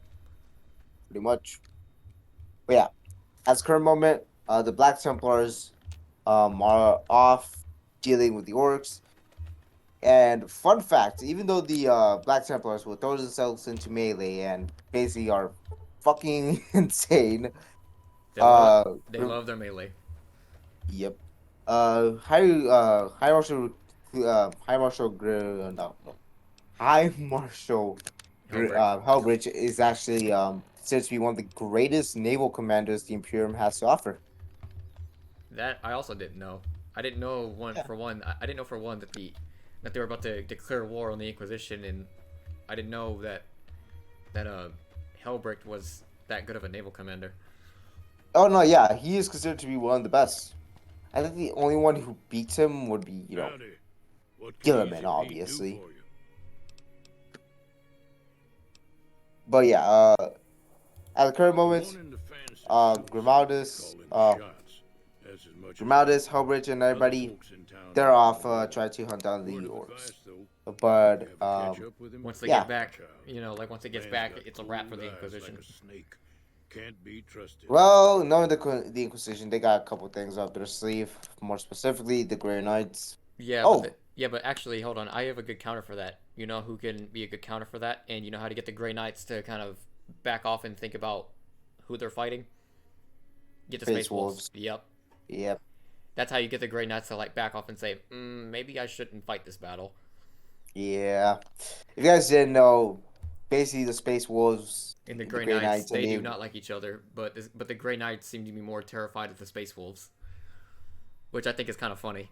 Pretty much. But yeah, at the current moment, the Black Templars are off dealing with the orcs. And fun fact, even though the Black Templars will throw themselves into melee and basically are fucking insane, They uh, love their melee. yep. High Marshal, High Marshal Hellbreak. Hellbridge is actually said to be one of the greatest naval commanders the Imperium has to offer. That I also didn't know. I didn't know I didn't know for one that they were about to declare war on the Inquisition, and I didn't know that Hellbreak was that good of a naval commander. Oh no, yeah, he is considered to be one of the best. I think the only one who beats him would be, Gilliman, obviously. But yeah, at the current moment, Grimaldus, Hellbridge, and everybody, they're off trying to hunt down the orcs. But Once they yeah. get back, once it gets back, it's a wrap for the Inquisition. Well, knowing the Inquisition, they got a couple things up their sleeve. More specifically, the Grey Knights. Yeah, Oh, but actually, hold on. I have a good counter for that. You know who can be a good counter for that, and you know how to get the Grey Knights to kind of back off and think about who they're fighting. Get the Space Wolves. Yep. That's how you get the Grey Knights to back off and say, maybe I shouldn't fight this battle. Yeah. If you guys didn't know, basically the Space Wolves And the Grey Knights, they do not like each other, but the Grey Knights seem to be more terrified of the Space Wolves, which I think is kind of funny.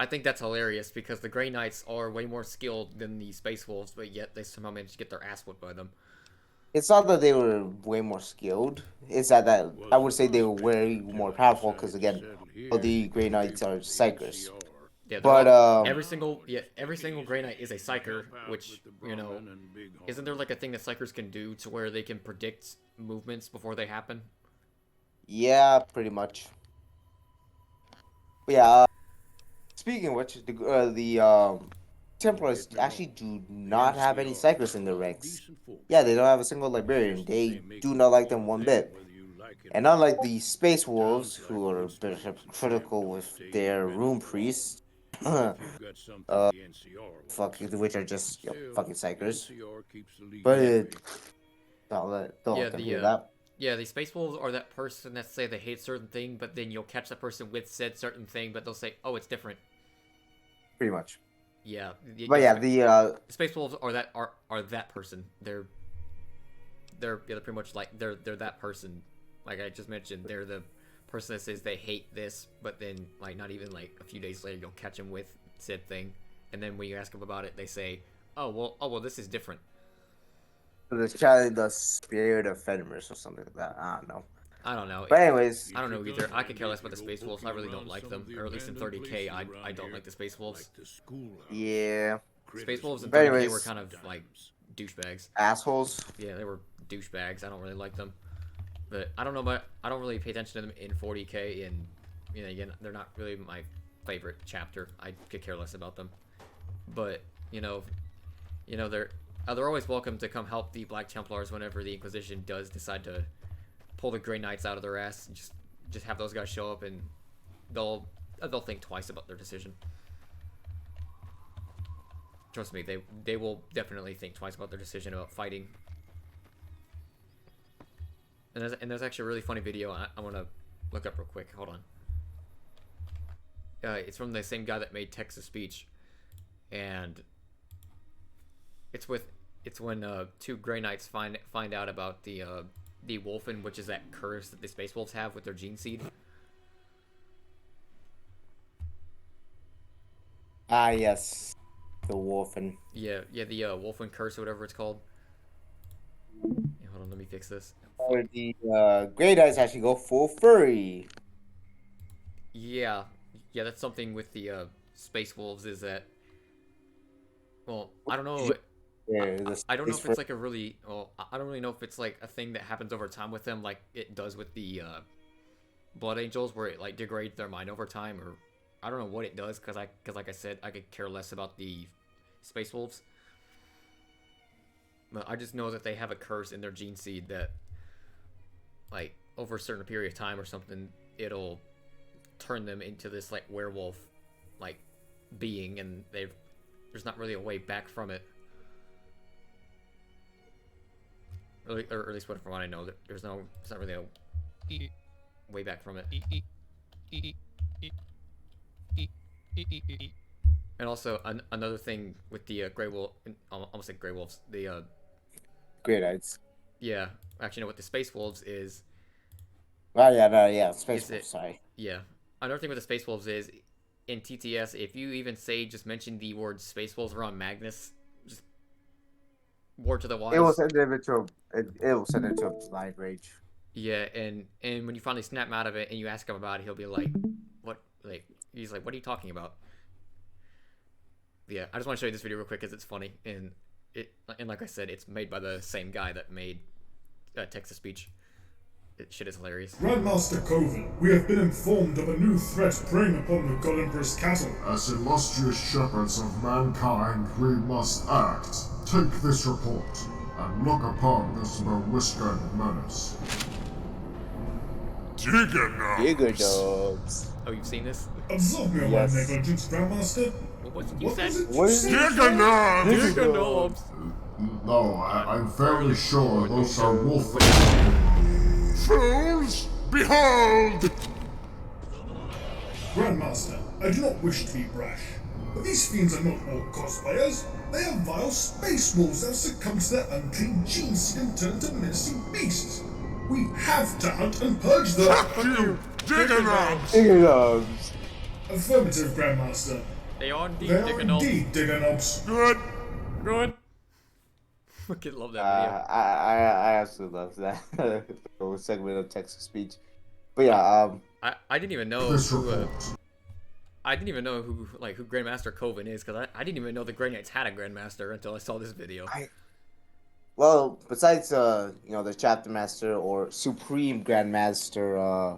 I think that's hilarious because the Grey Knights are way more skilled than the Space Wolves, but yet they somehow managed to get their ass whipped by them. It's not that they were way more skilled. It's that I would say they were way more powerful because, again, all the Grey Knights are psychers. Yeah, but every single Grey Knight is a psyker, which isn't there a thing that psykers can do to where they can predict movements before they happen? Yeah, pretty much. But yeah. Speaking of which, the Templars actually do not have any psykers in their ranks. Yeah, they don't have a single librarian. They do not like them one bit. And unlike the Space Wolves, who are a bit critical with their Room Priests, which are just fucking psychers. But don't let them hear that. Yeah, the Space Wolves are that person that say they hate certain thing, but then you'll catch that person with said certain thing, but they'll say, "Oh, it's different." Pretty much. Yeah. But yeah, the Space Wolves are that person. They're pretty much they're that person. Like I just mentioned, they're the person that says they hate this, but then not even a few days later you'll catch them with said thing, and then when you ask them about it, they say, "Oh well, this is different." It's kind of the spirit of Fenris or something like that. I don't know. I don't know. But anyways, I don't know either. I could care less about the Space Wolves. I really don't like them. Or at least in 30k, I don't like the Space Wolves. yeah, Space Wolves in But 30k were anyways, kind of like douchebags. assholes. Yeah, they were douchebags. I don't really like them. But I don't know, but I don't really pay attention to them in 40k, and you know, again, they're not really my favorite chapter. I could care less about them. But they're always welcome to come help the Black Templars whenever the Inquisition does decide to pull the Grey Knights out of their ass. And just have those guys show up, and they'll think twice about their decision. Trust me, they will definitely think twice about their decision about fighting. And there's actually a really funny video I want to look up real quick. Hold on. It's from the same guy that made text-to-speech, and it's when two Grey Knights find out about the Wolfen, which is that curse that the Space Wolves have with their gene seed. Ah, yes, the Wolfen. Yeah, the Wolfen curse or whatever it's called. Yeah, hold on, let me fix this. Or the Grey Knights actually go full furry. Yeah, that's something with the Space Wolves is that. Well, I don't know. Yeah, I don't know if it's like a really. Well, I don't really know if it's like a thing that happens over time with them, like it does with the Blood Angels, where it like degrades their mind over time, or I don't know what it does, because like I said, I could care less about the Space Wolves. But I just know that they have a curse in their gene seed that, like, over a certain period of time or something, it'll turn them into this like werewolf, like, being, and there's not really a way back from it. Or at least from what I know, that it's not really a way back from it. And also another thing with the Grey Wolf, almost like Grey Wolves, the Grey Knights. Yeah, actually, no. What the Space Wolves is? Oh yeah, Space Wolves. Sorry. Yeah, another thing with the Space Wolves is in TTS, if you even just mention the word Space Wolves around Magnus, just word to the wise. It will send him into a blind rage. Yeah, and when you finally snap him out of it and you ask him about it, he'll be like, "What?" Like he's like, "What are you talking about?" Yeah, I just want to show you this video real quick because it's funny, and like I said, it's made by the same guy that made text-to-speech. Shit is hilarious. Grandmaster Coven, we have been informed of a new threat preying upon the God Emperor's cattle. As illustrious shepherds of mankind, we must act. Take this report, and look upon this bewhiskered menace. Digger dogs. Oh, you've seen this? Absolve me of my negligence, Grandmaster. What you said? Digger knobs! No, I'm fairly sure those are wolf. Fools! Behold! Grandmaster, I do not wish to be brash, but these fiends are not all cosplayers. They are vile space wolves that have succumbed to their unclean gene seed and turned into menacing beasts. We have to hunt and purge them. Fuck you, Digger knobs! Digger dogs. Affirmative, Grandmaster. They are indeed They are Digger knobs. indeed Digger knobs. Good. Fucking love that video. I absolutely love that whole segment of text-to-speech. But yeah, I didn't even know who who Grandmaster Coven is, because I didn't even know the Grey Knights had a Grandmaster until I saw this video. Well, besides the Chapter Master or Supreme Grandmaster,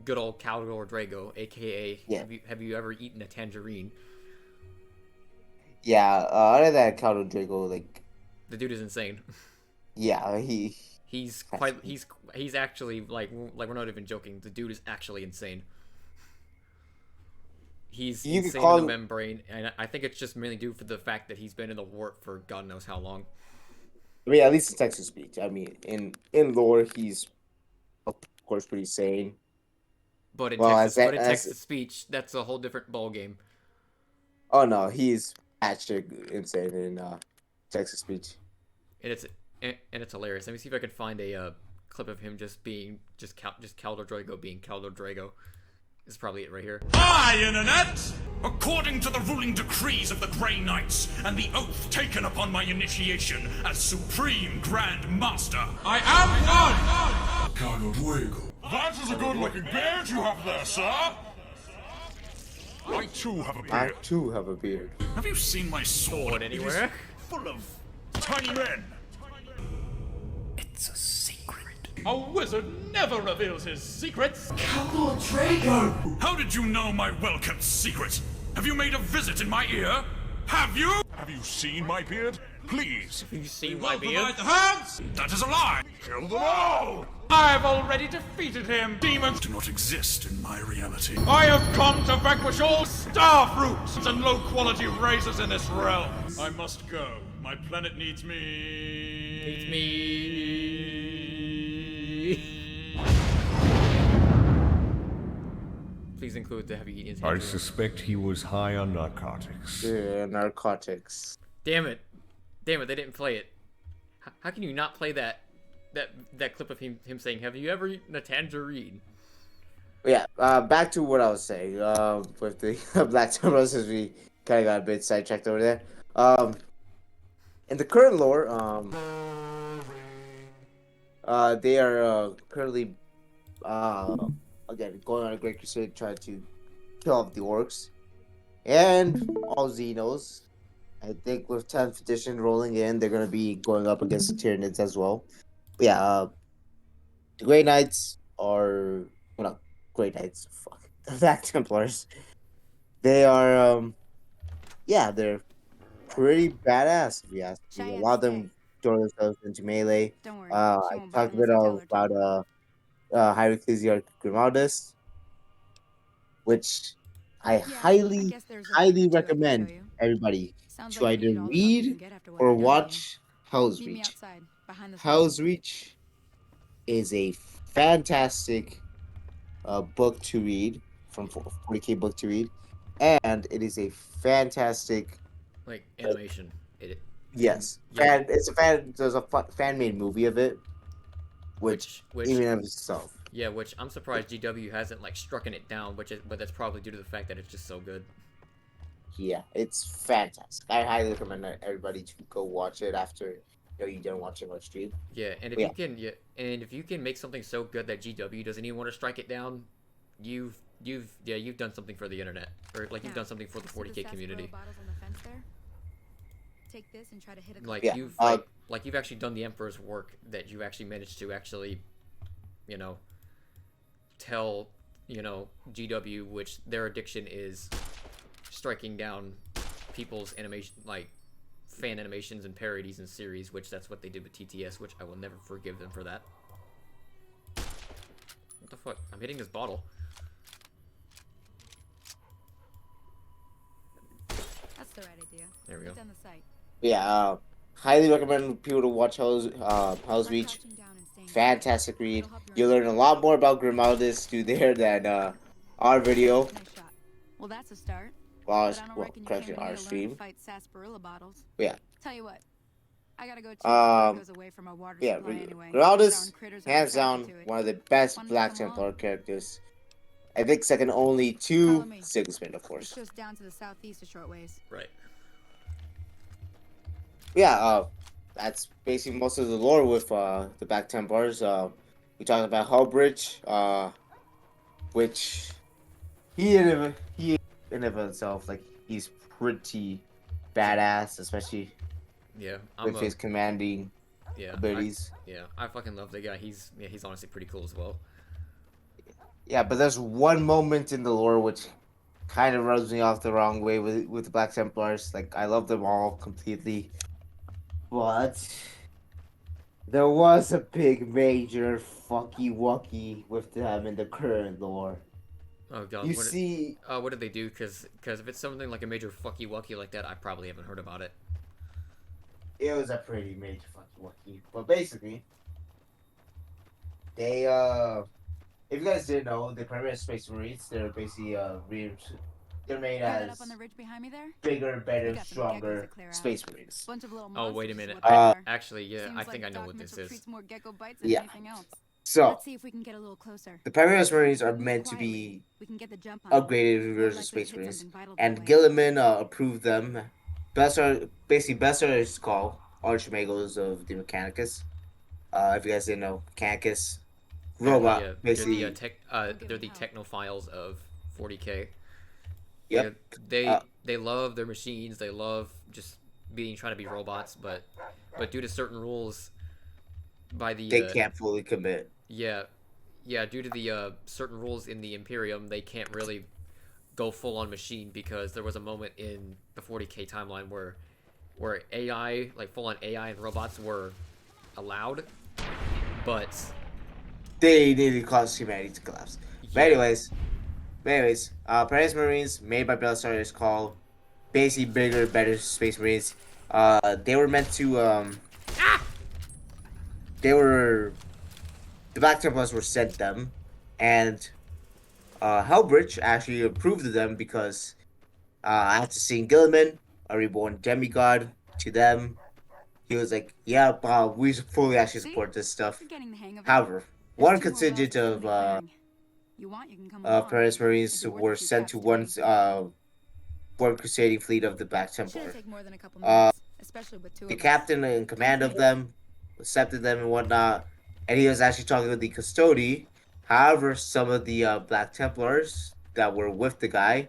Good old Caldor Drago, aka Yeah. have you ever eaten a tangerine? Yeah, other than Caldor Drago, like, The dude is insane. yeah, He's actually like we're not even joking. The dude is actually insane. He's You could insane call in the him- membrane, and I think it's just mainly due for the fact that he's been in the warp for God knows how long. I mean, at least in text-to-speech. I mean, in lore, he's of course pretty sane. But in Well, text to speech, that's a whole different ball game. Oh no, he's actually insane in text-to-speech. And it's hilarious. Let me see if I can find a clip of him just Caldor Drago being Caldor Drago. This is probably it right here. Hi, Internet! According to the ruling decrees of the Grey Knights and the oath taken upon my initiation as Supreme Grand Master, I am one! Caldor luego. That is a good-looking beard you have there, sir. I too have a I beard. too have a beard. Have you seen my sword? Going anywhere? It is full of tiny men. It's a secret. A wizard never reveals his secrets. Count Drago! How did you know my well-kept secret? Have you made a visit in my ear? Have you? Have you seen my beard? Please. You seen my beard? The hands! That is a lie! Kill them all! I've already defeated him! Demons do not exist in my reality. I have come to vanquish all star fruits and low-quality races in this realm. I must go. My planet needs me. Needs me. Please include the heavy eating. I suspect he was high on narcotics. Yeah, narcotics. Damn it, they didn't play it. How can you not play that clip of him saying, "Have you ever eaten a tangerine?" Yeah, back to what I was saying. With the Black Templars, as we kind of got a bit sidetracked over there. In the current lore, they are currently again going on a great crusade trying to kill off the orcs and all Xenos. I think with 10th edition rolling in, they're gonna be going up against the Tyranids as well. But yeah, the Grey Knights are well, not Grey Knights. Fuck, the Black Templars. They are yeah, they're pretty badass. If you ask me. A lot of them throw themselves into melee. I talked a bit about Hieroclesia Grimaldus, which I highly recommend everybody to either read or watch Hell's Reach. Hell's Reach is a fantastic book to read, from 40K book to read, and it is a fantastic like animation. Yes, yeah. There's a fan made movie of it, which even of itself. Yeah, which I'm surprised GW hasn't like strucken it down, but that's probably due to the fact that it's just so good. Yeah, it's fantastic. I highly recommend everybody to go watch it after you're done watching our stream. Yeah, and if you can make something so good that GW doesn't even want to strike it down, you've done something for the internet, or like you've done something for the 40K community. Take this and try to hit like you've you've actually done the Emperor's work, that you actually managed to actually, tell GW, which their addiction is striking down people's animation, like fan animations and parodies and series, which that's what they did with TTS, which I will never forgive them for that. What the fuck? I'm hitting this bottle. That's the right idea. There we go. On the site. Yeah, highly recommend people to watch Hell's Reach. Fantastic read. You'll learn a lot more about Grimaldus through there than our video. Well, that's a start. Correction, our stream. Yeah. Tell you what, I gotta go away from our water supply anyway. Grimaldus, hands down, one of the best Black Templar characters. I think second only to Sigismund, of course. Just down to the southeast a short ways. Right. Yeah, that's basically most of the lore with the Black Templars. We talked about Hullbridge, which he in and of himself, like, he's pretty badass, especially with his commanding abilities. I fucking love the guy. He's honestly pretty cool as well. Yeah, but there's one moment in the lore which kind of rubs me off the wrong way with the Black Templars. Like, I love them all completely, but there was a big major fucky wucky with them in the current lore. Oh god! What did they do? Because if it's something like a major fucky wucky like that, I probably haven't heard about it. It was a pretty major fucky wucky, but basically, they if you guys didn't know, the Premier Space Marines, they're basically they're made as up on the ridge behind me there? Bigger, better, stronger Space Marines. Oh wait a minute! Actually, yeah, I think I know what this is. Yeah. So, let's see if we can get a little closer. The Premier Marines are meant to be upgraded versions of Space Marines, and Gilliman approved them. Besser is called Archmagos of the Mechanicus. If you guys didn't know, Mechanicus, robot, They're the basically. they're the technophiles of 40K. Yep. They love their machines. They love just trying to be robots, but due to certain rules by the They can't fully commit. yeah, due to the certain rules in the Imperium, they can't really go full on machine because there was a moment in the 40K timeline where AI, like full on AI and robots were allowed, but They nearly caused humanity to collapse. But yeah, anyways, Paris Marines made by Bellatar is called basically bigger, better Space Marines. They were meant to they were the Black Templars were sent them, and Helbridge actually approved of them because after seeing Gilliman, a reborn demigod, to them, he was like, "Yeah, we fully actually support this stuff." You're getting the hang of it. However, There's one 2 more wells contingent to of declaring. You want, you can come along. Paris Marines It'd be worth were a few sent caps to today. one crusading fleet of the Black Templar. Shouldn't take more than a couple Uh, minutes, especially with 2 the of us. captain in command of them accepted them and whatnot, and he was actually talking with the custody. However, some of the Black Templars that were with the guy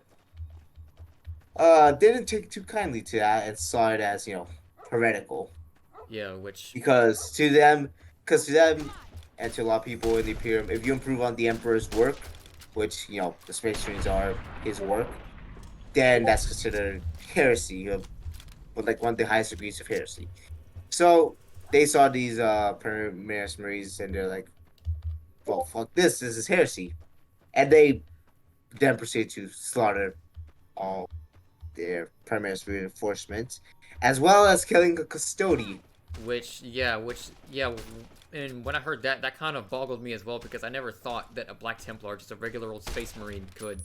didn't take too kindly to that and saw it as, heretical. yeah, which Because to them, and to a lot of people in the Imperium, if you improve on the Emperor's work, which, the Space Marines are his work, then that's considered heresy, but like one of the highest degrees of heresy. So they saw these Paris Marines and they're like, well, fuck this is heresy. And they then proceed to slaughter all their Paris reinforcements, as well as killing a custody. which and when I heard that, that kind of boggled me as well because I never thought that a Black Templar, just a regular old Space Marine, could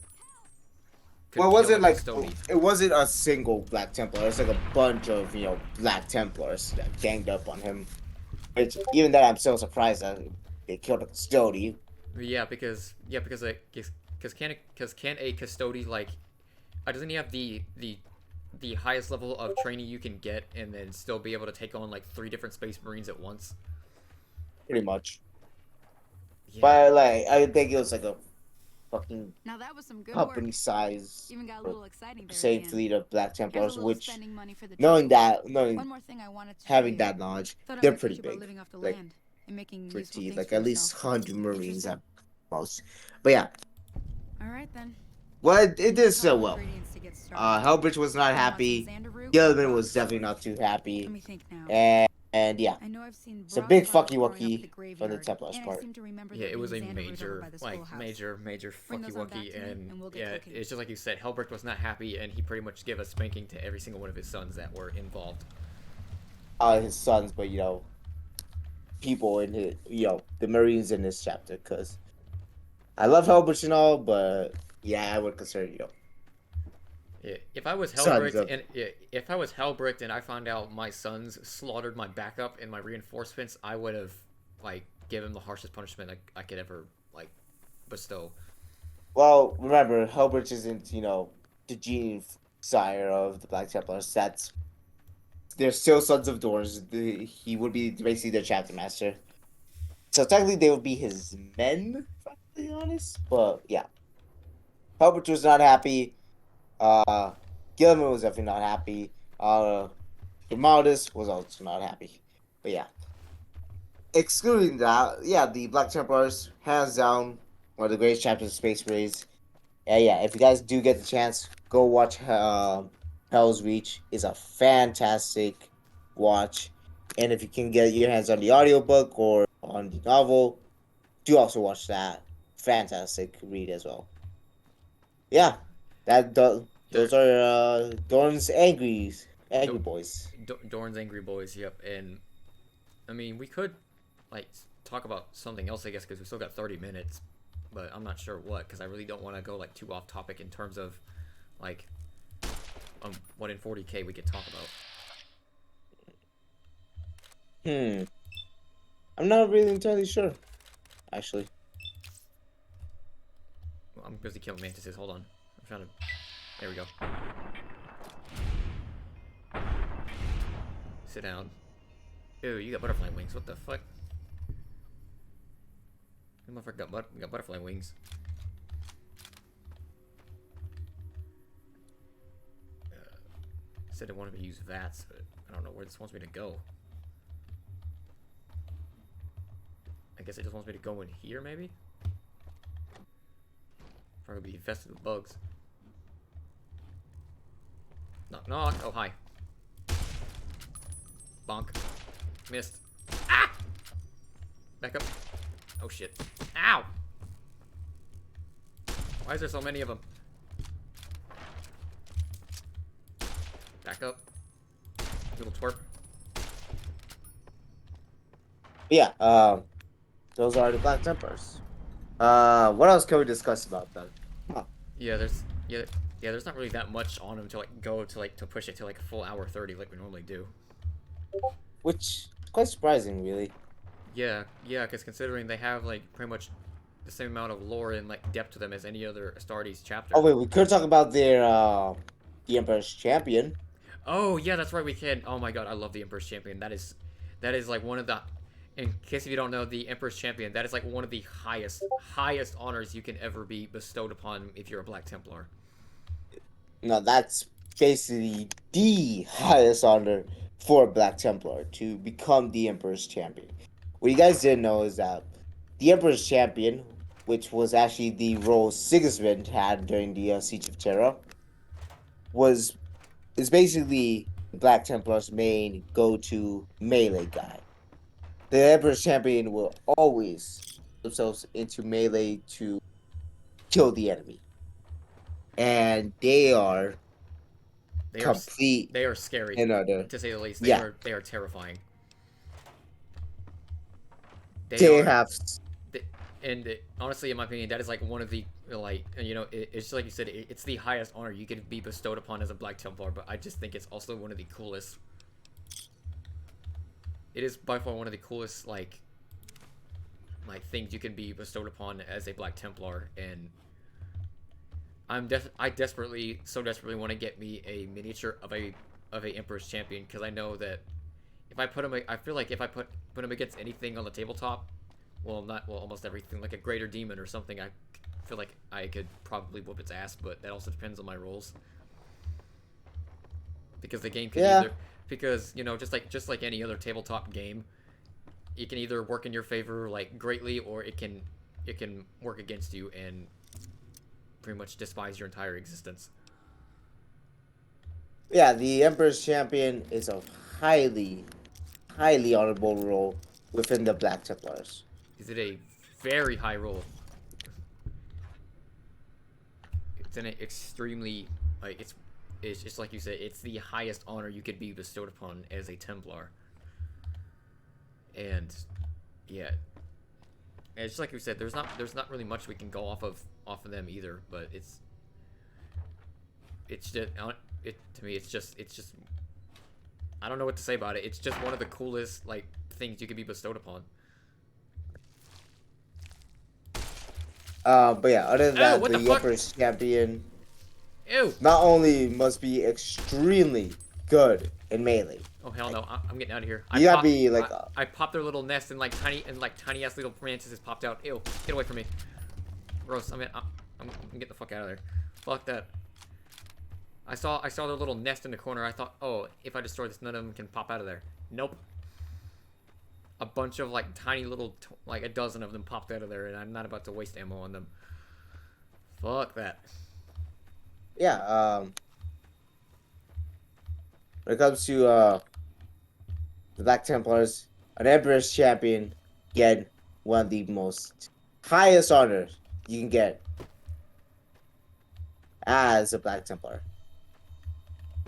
Well, it kill wasn't a like custody. it wasn't a single Black Templar. It was like a bunch of Black Templars that ganged up on him. Which even then, I'm still surprised that they killed a custody. Because can a custody like doesn't he have the highest level of training you can get and then still be able to take on like 3 different Space Marines at once? Pretty much. Yeah. But like, I think it was like a fucking Now that was some good company work. size Even got a little exciting there. crusade fleet of Black Here's a Templars, little which spending money for the knowing trip. that, One more thing I wanted to having show that you. knowledge, Thought I they're might pretty teach you about big. living off the Like land and making useful pretty, things like for at least yourself. 100 Marines Interested? at most. But yeah, All right then. well, it Need did a so couple well. ingredients to get started. Hellbridge was not You want some happy. xander root? Gilliman was definitely not too happy. Let me think now. And yeah, I know I've seen it's a bronze big files fucky growing up at the wucky from the graveyard, Templars and I part. seem to remember Yeah, there it was a being xander root over major, by the like, schoolhouse. major Bring fucky those on back wucky, to me, and we'll get yeah, cooking. it's just like you said, Helbrecht was not happy, and he pretty much gave a spanking to every single one of his sons that were involved. His sons, but people in his, the Marines in this chapter, because I love Hellbridge and all, but yeah, I would consider, Yeah, if I was Sons Helbrecht of- and if I was Helbrecht and I found out my sons slaughtered my backup and my reinforcements, I would have like given him the harshest punishment I could ever like bestow. Well, remember, Hellbridge isn't, the gene sire of the Black Templars. They're still sons of Dorns. He would be basically their chapter master. So technically, they would be his men, if I'm being honest. But yeah, Hellbridge was not happy. Gilliman was definitely not happy. Grimaldi was also not happy. But yeah, excluding that, yeah, the Black Templars, hands down, one of the greatest chapters of Space Marines. Yeah, if you guys do get the chance, go watch Hell's Reach. It's a fantastic watch. And if you can get your hands on the audiobook or on the novel, do also watch that. Fantastic read as well. Yeah, those are Dorn's angry boys. Dorn's Angry Boys, yep. And I mean, we could like talk about something else, I guess, because we still got 30 minutes. But I'm not sure what, because I really don't want to go like too off topic in terms of like what in 40K we could talk about. I'm not really entirely sure, actually. Well, I'm busy killing mantises. Hold on. I'm trying to. There we go. Sit down. Ew, you got butterfly wings. What the fuck? The motherfucker got butterfly wings. Said it wanted me to use VATS, but I don't know where this wants me to go. I guess it just wants me to go in here, maybe? Probably be infested with bugs. Knock, knock. Oh, hi. Bonk. Missed. Ah! Back up. Oh, shit. Ow! Why is there so many of them? Back up. Little twerp. Yeah, those are the Black Templars. What else can we discuss about them? Huh. Yeah, there's not really that much on them to like go to like to push it to like a full hour 30 like we normally do. Which is quite surprising, really. Yeah, because considering they have like pretty much the same amount of lore and like depth to them as any other Astartes chapter. Oh wait, we could talk about their the Emperor's Champion. Oh yeah, that's right. We can. Oh my god, I love the Emperor's Champion. That is like one of the. In case if you don't know, the Emperor's Champion, that is like one of the highest honors you can ever be bestowed upon if you're a Black Templar. No, that's basically the highest honor for a Black Templar, to become the Emperor's Champion. What you guys didn't know is that the Emperor's Champion, which was actually the role Sigismund had during the Siege of Terra, is basically Black Templar's main go-to melee guy. The Emperor's Champion will always put themselves into melee to kill the enemy. And they are complete. They are scary, to say the least. They are terrifying. Honestly, in my opinion, that is like one of the it's like you said, it's the highest honor you could be bestowed upon as a Black Templar. But I just think it's also one of the coolest. It is by far one of the coolest like things you can be bestowed upon as a Black Templar, and I desperately want to get me a miniature of a Emperor's Champion, because I know that if I put him, I feel like if I put him against anything on the tabletop, almost everything, like a greater demon or something, I feel like I could probably whoop its ass. But that also depends on my rolls, because the game can either. Because, just like any other tabletop game, it can either work in your favor like greatly, or it can work against you and pretty much despise your entire existence. Yeah, the Emperor's Champion is a highly honorable role within the Black Templars. Is it a very high roll? It's an extremely it's just like you said, it's the highest honor you could be bestowed upon as a Templar. And yeah, and it's just like you said, there's not really much we can go off of them either. But it's just to me, it's just I don't know what to say about it. It's just one of the coolest things you could be bestowed upon. But yeah, other than that, the Emperor's Champion not only must be extremely good in melee. Oh hell no! I'm getting out of here. You gotta be I popped their little nest and tiny ass little mantises popped out. Ew! Get away from me. Gross. I'm getting the fuck out of there. Fuck that. I saw their little nest in the corner. I thought, oh, if I destroy this, none of them can pop out of there. Nope. A bunch of tiny little a dozen of them popped out of there, and I'm not about to waste ammo on them. Fuck that. Yeah, when it comes to the Black Templars, an Emperor's Champion, again, one of the most highest honors you can get as a Black Templar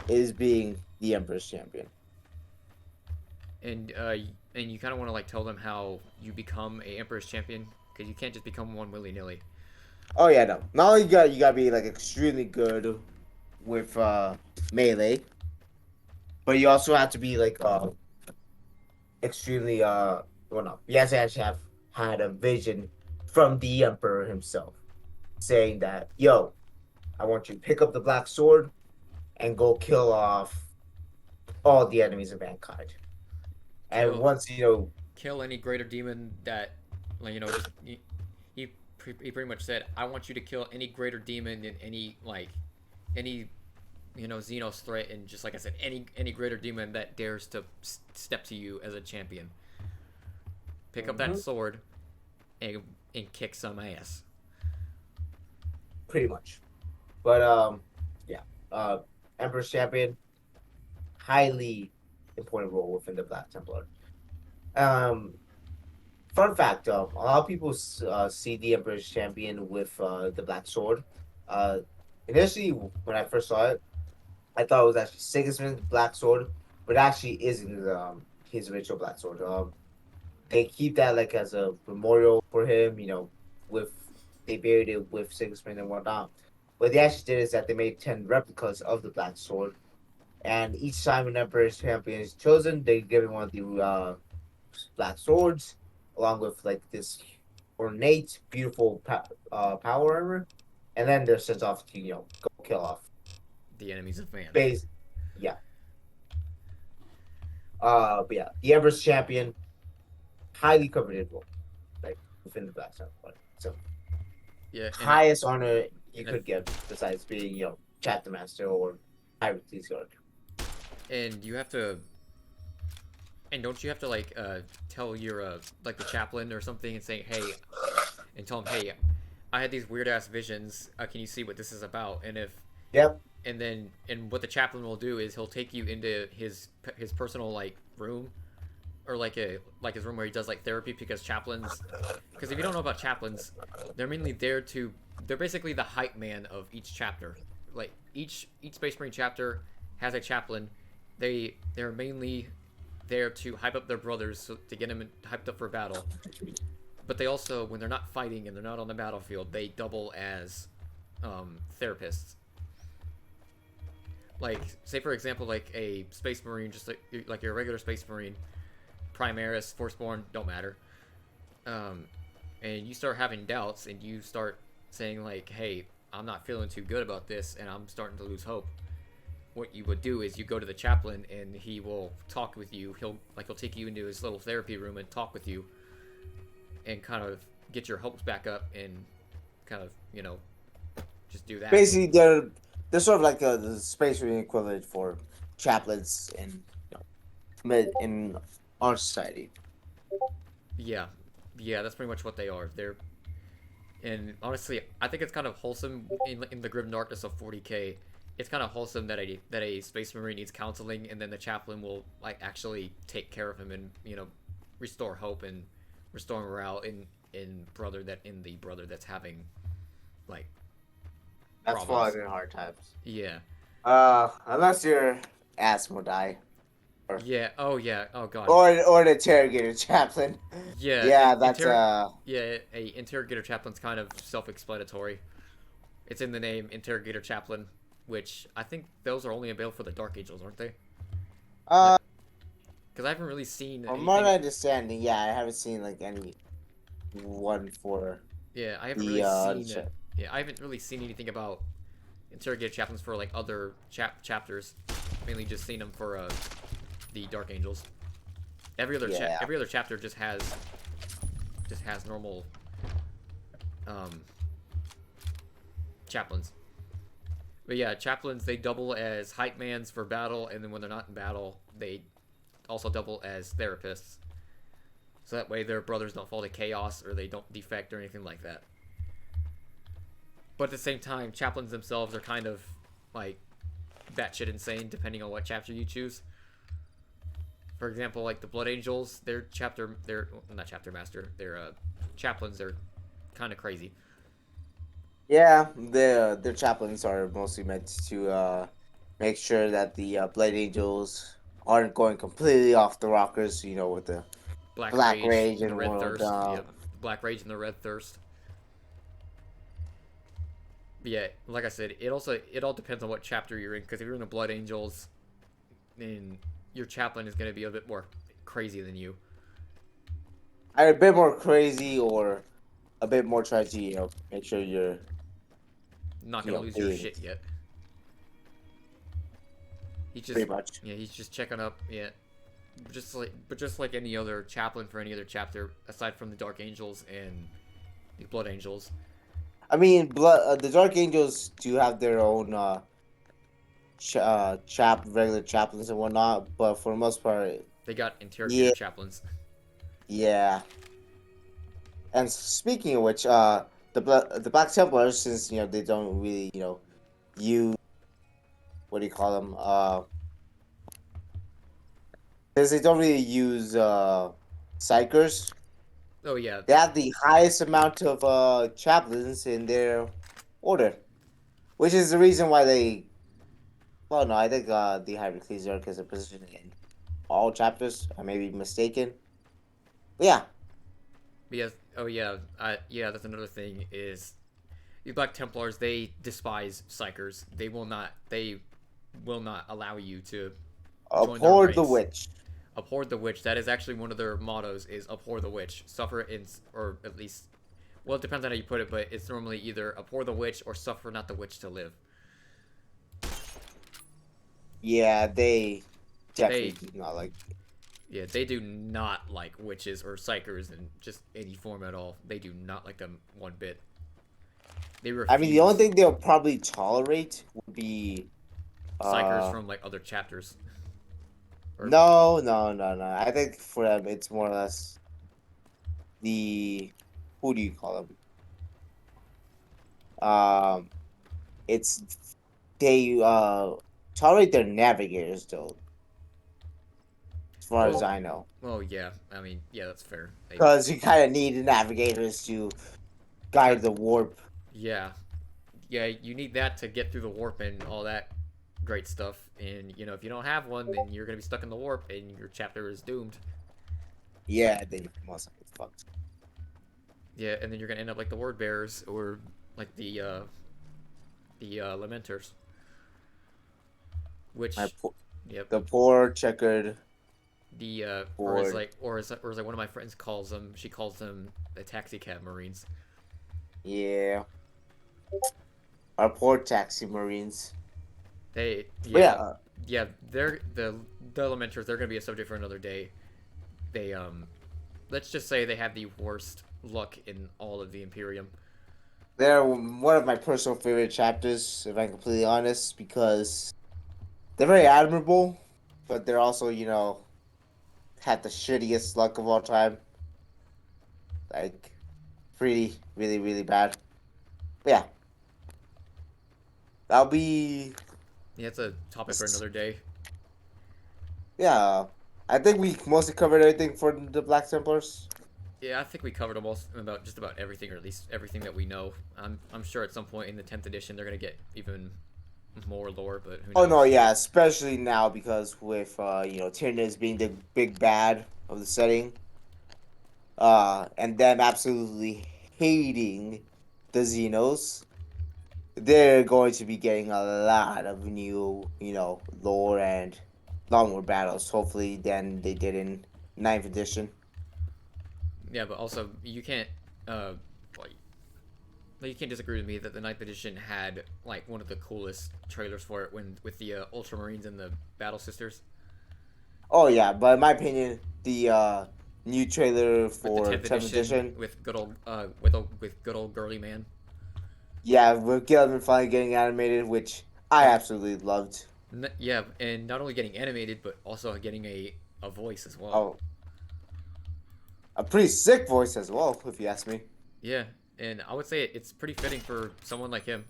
is being the Emperor's Champion. And you kind of want to tell them how you become a Emperor's Champion, because you can't just become one willy-nilly. Oh yeah, no. Not only you gotta be extremely good with melee, but you also have to be extremely you have to actually have had a vision from the Emperor himself, saying that, yo, I want you to pick up the black sword and go kill off all the enemies of mankind. And once kill any greater demon that he pretty much said, I want you to kill any greater demon than any Xenos threat, and just like I said, any greater demon that dares to step to you as a champion. Pick up that sword and kick some ass. Pretty much. But yeah. Emperor's Champion, highly important role within the Black Templar. Fun fact, a lot of people see the Emperor's Champion with the Black Sword. Initially, when I first saw it, I thought it was actually Sigismund's Black Sword, but it actually isn't his original Black Sword. They keep that like as a memorial for him, with they buried it with Sigismund and whatnot. What they actually did is that they made 10 replicas of the Black Sword, and each time an Emperor's Champion is chosen, they give him one of the Black Swords, along with like this ornate, beautiful power armor, and then they're sent off to go kill off the enemies of man. Yeah. But yeah, the Emperor's Champion, highly coveted role, like within the Black Templars. So yeah, highest honor you could get besides being chapter master or Hierarchy's guard. And you have to. And don't you have to like tell your like the chaplain or something and say, hey, and tell him, hey, I had these weird ass visions. Can you see what this is about? And if and what the chaplain will do is he'll take you into his personal like room, or like his room where he does like therapy, because if you don't know about chaplains, they're mainly they're basically the hype man of each chapter. Like each Space Marine chapter has a chaplain. They're mainly there to hype up their brothers, to get them hyped up for battle. But they also, when they're not fighting and they're not on the battlefield, they double as therapists. Like, say for example, like a Space Marine, just like your regular Space Marine, Primaris, Forceborn, don't matter. And you start having doubts, and you start saying like, hey, I'm not feeling too good about this, and I'm starting to lose hope. What you would do is you go to the chaplain, and he will talk with you. He'll take you into his little therapy room and talk with you, and kind of get your hopes back up, and kind of just do that. Basically, they're sort of like the Space Marine equivalent for chaplains in our society. Yeah, that's pretty much what they are. And honestly, I think it's kind of wholesome in the grim darkness of 40K. It's kind of wholesome that a Space Marine needs counseling, and then the chaplain will like actually take care of him and restore hope and restore morale in the brother that's having like that's falling in hard times. Yeah. Unless you're Asmodai. Yeah. Oh yeah. Oh god. Or an interrogator chaplain. Yeah. Yeah, that's Yeah, a interrogator chaplain's kind of self-explanatory. It's in the name, interrogator chaplain, which I think those are only available for the Dark Angels, aren't they? Because I haven't really seen. From my understanding, yeah, I haven't seen like any one for. Yeah, I haven't really seen. I haven't really seen anything about interrogator chaplains for like other chapters. Mainly just seen them for the Dark Angels. Every other chapter just has normal chaplains. But yeah, chaplains, they double as hype mans for battle, and then when they're not in battle, they also double as therapists. So that way their brothers don't fall to chaos, or they don't defect, or anything like that. But at the same time, chaplains themselves are kind of like batshit insane, depending on what chapter you choose. For example, like the Blood Angels, their not chapter master, their chaplains, they're kind of crazy. Yeah, their chaplains are mostly meant to make sure that the Blade Angels aren't going completely off the rockers. With the Black Rage and the Red Thirst. Yeah, Black Rage and the Red Thirst. But yeah, like I said, it all depends on what chapter you're in. Because if you're in the Blood Angels, then your chaplain is going to be a bit more crazy than you. Either a bit more crazy, or a bit more trying to make sure you're not gonna lose your shit yet. He's just pretty much. Yeah, he's just checking up. Yeah, just like any other chaplain for any other chapter, aside from the Dark Angels and the Blood Angels. I mean, the Dark Angels do have their own regular chaplains and whatnot, but for the most part, They got interrogator yeah, chaplains. yeah. And speaking of which, the Black Templars, since they don't really use, what do you call them? Since they don't really use psychers, Oh yeah, they have the highest amount of chaplains in their order, which is the reason why they. Well, no, I think the High Ecclesiarch is a position in all chapters. I may be mistaken. But yeah. yes. Oh yeah. Yeah. That's another thing is the Black Templars. They despise psychers. They will not. They will not allow you to join their Abhor the ranks. witch. Abhor the witch. That is actually one of their mottos. Is abhor the witch. Suffer in, or at least, well, it depends on how you put it, but it's normally either abhor the witch or suffer not the witch to live. Yeah, they definitely do not like. Yeah, they do not like witches or psychers in just any form at all. They do not like them one bit. They refuse. I mean, the only thing they'll probably tolerate would be psychers from like other chapters. No. I think for them it's more or less the who do you call them? It's they tolerate their navigators though, as far as I know. Well, yeah. I mean, yeah, that's fair. Because you kind of need navigators to guide the warp. Yeah, yeah. You need that to get through the warp and all that great stuff. And if you don't have one, then you're gonna be stuck in the warp, and your chapter is doomed. Yeah, then you must get fucked. Yeah, and then you're gonna end up like the word bearers or like the lamenters. Which the poor checkered. Or as like one of my friends calls them. She calls them the taxi cab marines. Yeah. Our poor taxi marines. They're the lamenters. They're gonna be a subject for another day. They let's just say they have the worst luck in all of the Imperium. They're one of my personal favorite chapters, if I'm completely honest, because they're very admirable, but they're also, had the shittiest luck of all time. Like, really, really bad. But yeah. That'll be... Yeah, it's a topic for another day. Yeah. I think we mostly covered everything for the Black Templars. Yeah, I think we covered almost just about everything, or at least everything that we know. I'm sure at some point in the 10th edition they're gonna get even more lore, but who knows? Oh no, yeah, especially now because with Tyrannus being the big bad of the setting, and them absolutely hating the Xenos, they're going to be getting a lot of new, lore and a lot more battles, hopefully, than they did in 9th edition. Yeah, but also you can't you can't disagree with me that the 9th edition had like one of the coolest trailers for it with the Ultramarines and the Battle Sisters. Oh yeah, but in my opinion, the new trailer for 10th edition with good old good old girly man. Yeah, with Gilliman finally getting animated, which I absolutely loved. Yeah, and not only getting animated, but also getting a voice as well. Oh, a pretty sick voice as well, if you ask me. Yeah, and I would say it's pretty fitting for someone like him.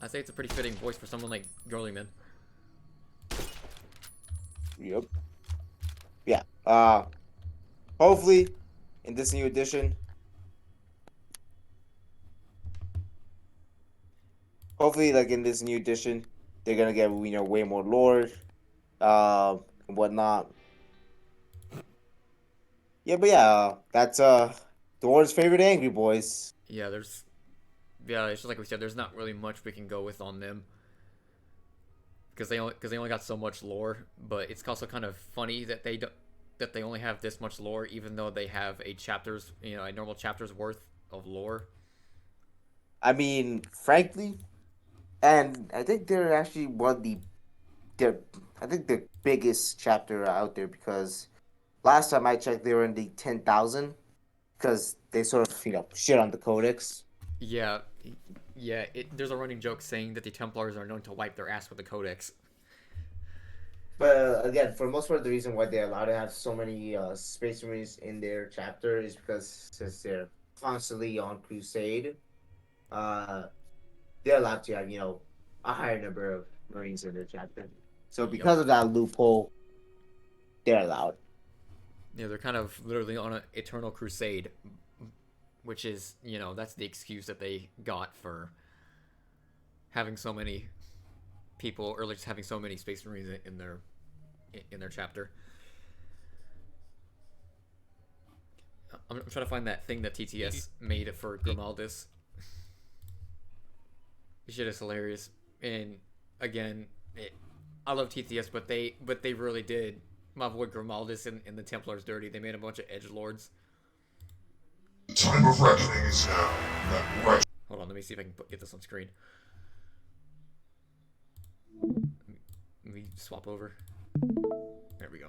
I say it's a pretty fitting voice for someone like Girlyman. Yep. Yeah. Hopefully, in this new edition, they're gonna get way more lore, and whatnot. Yeah, but yeah, that's the world's favorite Angry Boys. Yeah, it's just like we said, there's not really much we can go with on them because they only got so much lore. But it's also kind of funny that they only have this much lore, even though they have a normal chapter's worth of lore. I mean, frankly, and I think they're actually the biggest chapter out there because last time I checked, they were in the 10,000 because they sort of shit on the Codex. Yeah, there's a running joke saying that the Templars are known to wipe their ass with the Codex. But again, for the most part, the reason why they allow to have so many Space Marines in their chapter is because since they're constantly on crusade, they're allowed to have a higher number of Marines in their chapter. So because of that loophole, they're allowed. Yeah, they're kind of literally on an eternal crusade, which is, that's the excuse that they got for having so many people, or just having so many Space Marines in their chapter. I'm trying to find that thing that TTS made for Grimaldus. This shit is hilarious, and again, I love TTS, but they really did my boy Grimaldus and the Templars dirty. They made a bunch of edgelords. The time of reckoning is now. Hold on, let me see if I can get this on screen. Let me swap over. There we go.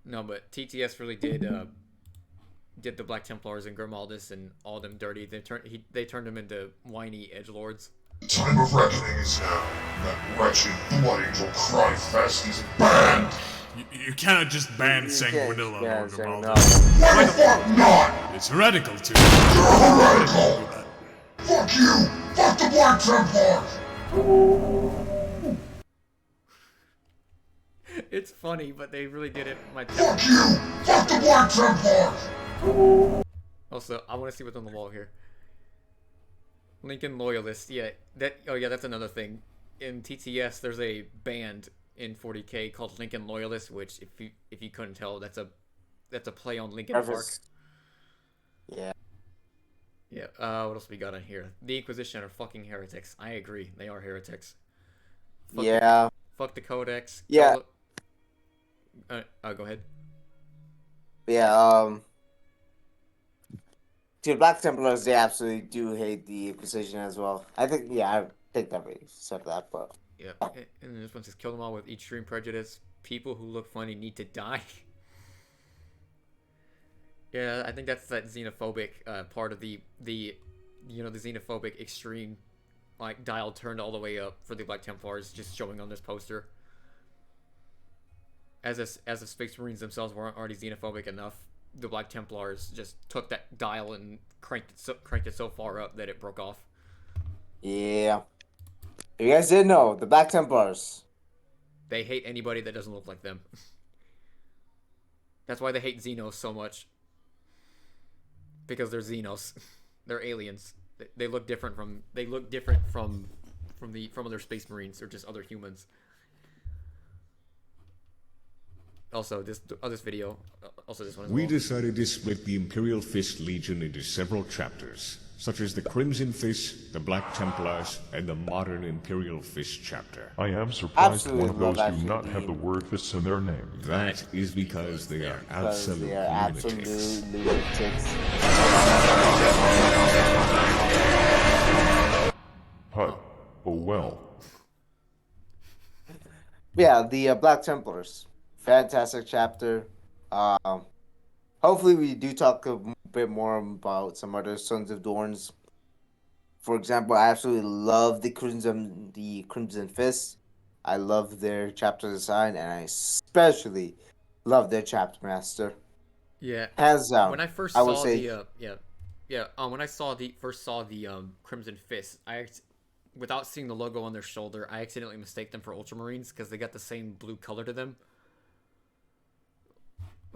No, but TTS really did the Black Templars and Grimaldus and all them dirty. They turned them into whiny edgelords. The time of reckoning is now. That wretched Blood Angel Cryfest is banned! You cannot just ban Sanguinilla, Lord Grimaldo. Why the fuck not? It's heretical to You're heretical! Fuck you! Fuck the Black Templars! It's funny, but they really did it. Fuck you! Fuck the Black Templars! Also, I want to see what's on the wall here. Lincoln Loyalist, that's another thing. In TTS, there's a band in 40K called Lincoln Loyalist, which, if you couldn't tell, that's a play on Lincoln Park. Yeah. Yeah. What else we got on here? The Inquisition are fucking heretics. I agree, they are heretics. Fuck the Codex. Yeah. Go ahead. Yeah. Dude, Black Templars, they absolutely do hate the Inquisition as well. I think that we said that, but... Yeah, and this one says, kill them all with extreme prejudice. People who look funny need to die. Yeah, I think that's that xenophobic part of the xenophobic extreme, dial turned all the way up for the Black Templars, just showing on this poster. As if Space Marines themselves weren't already xenophobic enough, the Black Templars just took that dial and cranked it so far up that it broke off. Yeah. If you guys didn't know, the Black Templars, they hate anybody that doesn't look like them. That's why they hate Xenos so much. Because they're Xenos. They're aliens. They look different from other Space Marines or just other humans. Also, this video, this one as well. We decided to split the Imperial Fist Legion into several chapters, such as the Crimson Fist, the Black Templars, and the modern Imperial Fist chapter. I am surprised one of those do not have the word fists in their name. That is because they are absolute lunatics. But, oh well. Yeah, the Black Templars. Fantastic chapter. Hopefully we do talk a bit more about some other Sons of Dorns. For example, I absolutely love the Crimson Fist. I love their chapter design, and I especially love their chapter master. Yeah. Hands down. When I first saw when I first saw the Crimson Fist, without seeing the logo on their shoulder, I accidentally mistaked them for Ultramarines because they got the same blue color to them.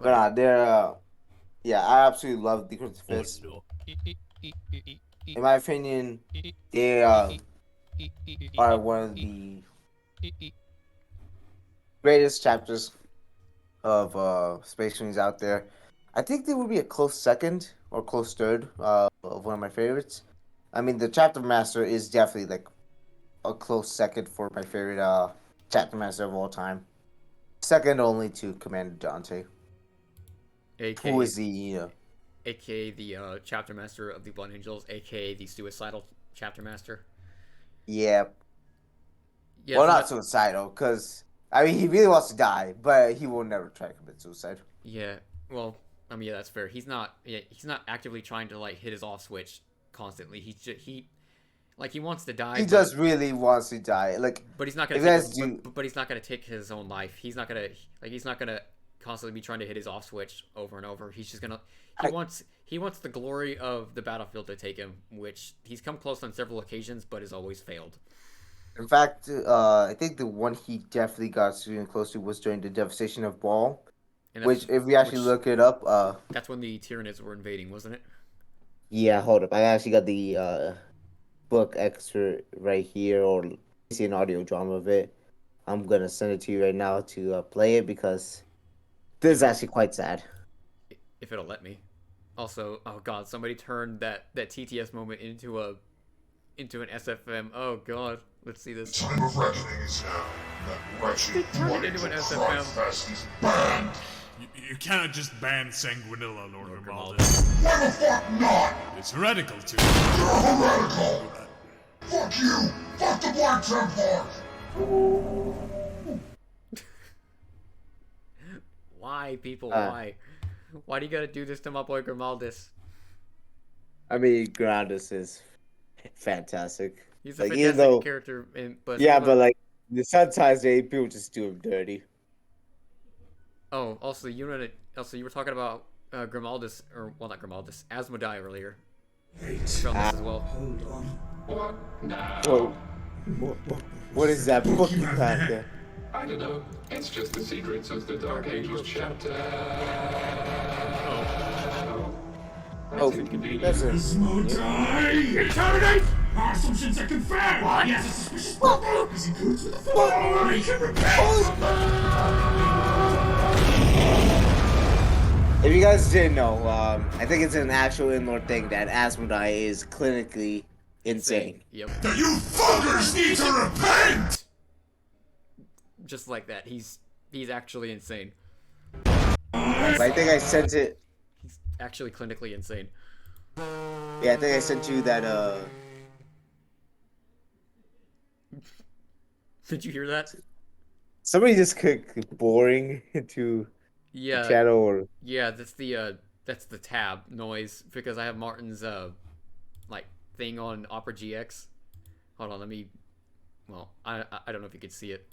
But they're I absolutely love the Crimson Fist. In my opinion, they are one of the greatest chapters of Space Marines out there. I think they would be a close second or close third of one of my favorites. I mean, the Chapter Master is definitely a close second for my favorite Chapter Master of all time. Second only to Commander Dante. Who is aka the chapter master of the Blood Angels, aka the suicidal chapter master. Yeah. Well, not suicidal, because he really wants to die, but he will never try to commit suicide. Yeah. Well, I mean, yeah, that's fair. He's not. Yeah, he's not actively trying to like hit his off switch constantly. He wants to die. He just really wants to die. Like, but he's not gonna. If you guys but he's not gonna take his own life. He's not gonna He's not gonna constantly be trying to hit his off switch over and over. He's just gonna. He wants the glory of the battlefield to take him, which he's come close on several occasions, but has always failed. In fact, I think the one he definitely got super close to was during the devastation of Ball, which, if we actually look it up, that's when the Tyranids were invading, wasn't it? Yeah, hold up. I actually got the book extra right here, or see an audio drama of it. I'm gonna send it to you right now to play it because this is actually quite sad. If it'll let me. Also, oh god, somebody turned that TTS moment into an SFM. Oh god, let's see this. Time of reckoning is now. That wretched turned it into an SFM. Fest is banned. You cannot just ban Sanguinilla, Lord Grimaldus. Why the fuck not? It's heretical to. You're heretical. Fuck you. Fuck the Black Templars. Why, people? Why? Why do you gotta do this to my boy Grimaldus? I mean, Grimaldus is fantastic. He's a fantastic character, but like sometimes people just do him dirty. Oh, also you were talking about Grimaldus, or well, not Grimaldus, Asmodai earlier. Wait, this as well. Hold on. What now? What is that book you got there? I don't know. It's just the secrets of the Dark Ages chapter. Oh, that's it. Asmodai! Interrogate! Our assumptions are confirmed! What? He has a suspicious background! Is he good to the fore? He can repent! If you guys didn't know, I think it's an actual in-lore thing that Asmodai is clinically insane. Yep. That you fuckers need to repent! Just like that. He's actually insane. I think I sent it. He's actually clinically insane. Yeah, I think I sent you that, Did you hear that? Somebody just clicked boring into the channel, or... Yeah, that's the tab noise, because I have Martin's, like, thing on Opera GX. Hold on, let me... Well, I don't know if you could see it.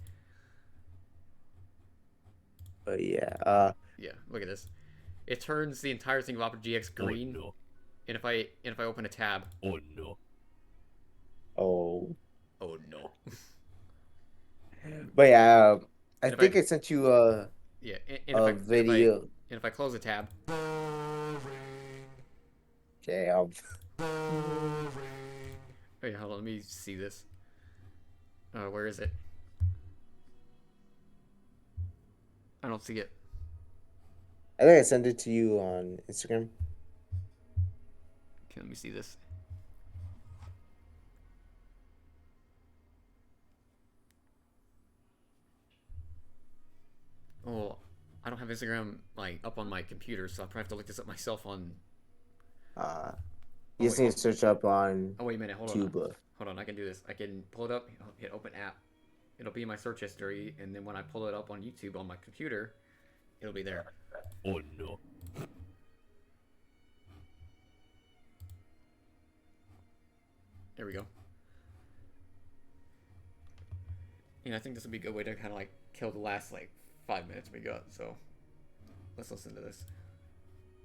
But yeah, yeah, look at this. It turns the entire thing of Opera GX green. Oh, no. And if I open a tab. Oh no. Oh. Oh no. But yeah, I think I sent you a video. And if I close a tab. Okay, Wait, hold on, let me see this. Where is it? I don't see it. I think I sent it to you on Instagram. Okay, let me see this. Oh, I don't have Instagram like up on my computer, so I'll probably have to look this up myself on. You just need to search up on. Oh wait a minute, hold on. Hold on, I can do this. I can pull it up, hit open app. It'll be in my search history, and then when I pull it up on YouTube on my computer, it'll be there. Oh no. There we go. Yeah, I think this would be a good way to kind of like kill the last like 5 minutes we got. So let's listen to this.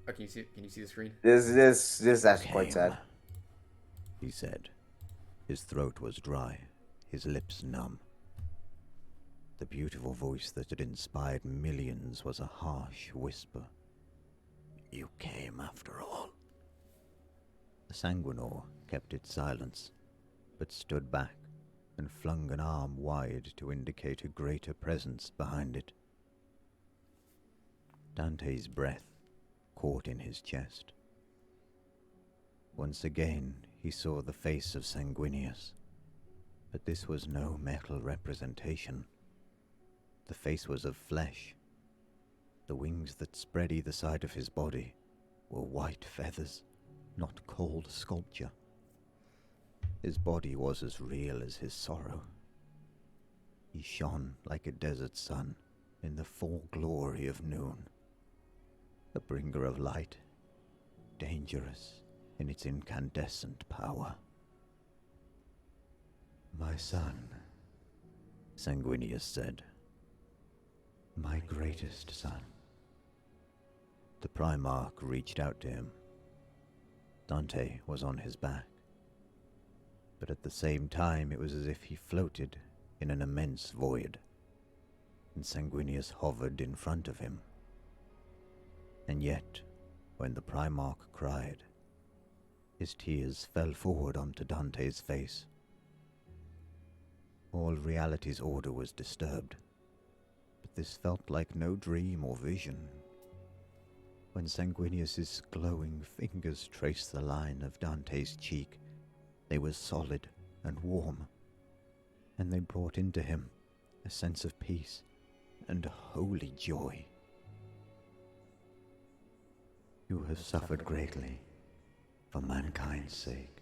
Oh, can you see the screen? This is actually quite sad. He said. His throat was dry, his lips numb. The beautiful voice that had inspired millions was a harsh whisper. You came after all. The Sanguinor kept its silence, but stood back and flung an arm wide to indicate a greater presence behind it. Dante's breath caught in his chest. Once again he saw the face of Sanguinius, but this was no metal representation. The face was of flesh. The wings that spread either side of his body were white feathers, not cold sculpture. His body was as real as his sorrow. He shone like a desert sun in the full glory of noon. a bringer of light, dangerous in its incandescent power. My son, Sanguinius said. My greatest son. The Primarch reached out to him. Dante was on his back, but at the same time it was as if he floated in an immense void, and Sanguinius hovered in front of him. And yet, when the Primarch cried, his tears fell forward onto Dante's face. All reality's order was disturbed, but this felt like no dream or vision. When Sanguinius's glowing fingers traced the line of Dante's cheek, they were solid and warm, and they brought into him a sense of peace and holy joy. You have suffered greatly for mankind's sake,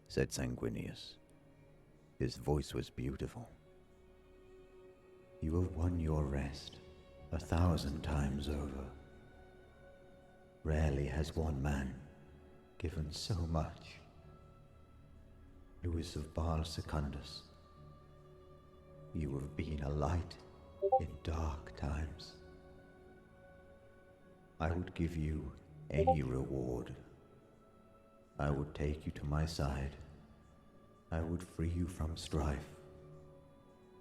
said Sanguinius. His voice was beautiful. You have won your rest 1,000 times over. Rarely has one man given so much. Louis of Baal Secundus, you have been a light in dark times. I would give you any reward. I would take you to my side. I would free you from strife.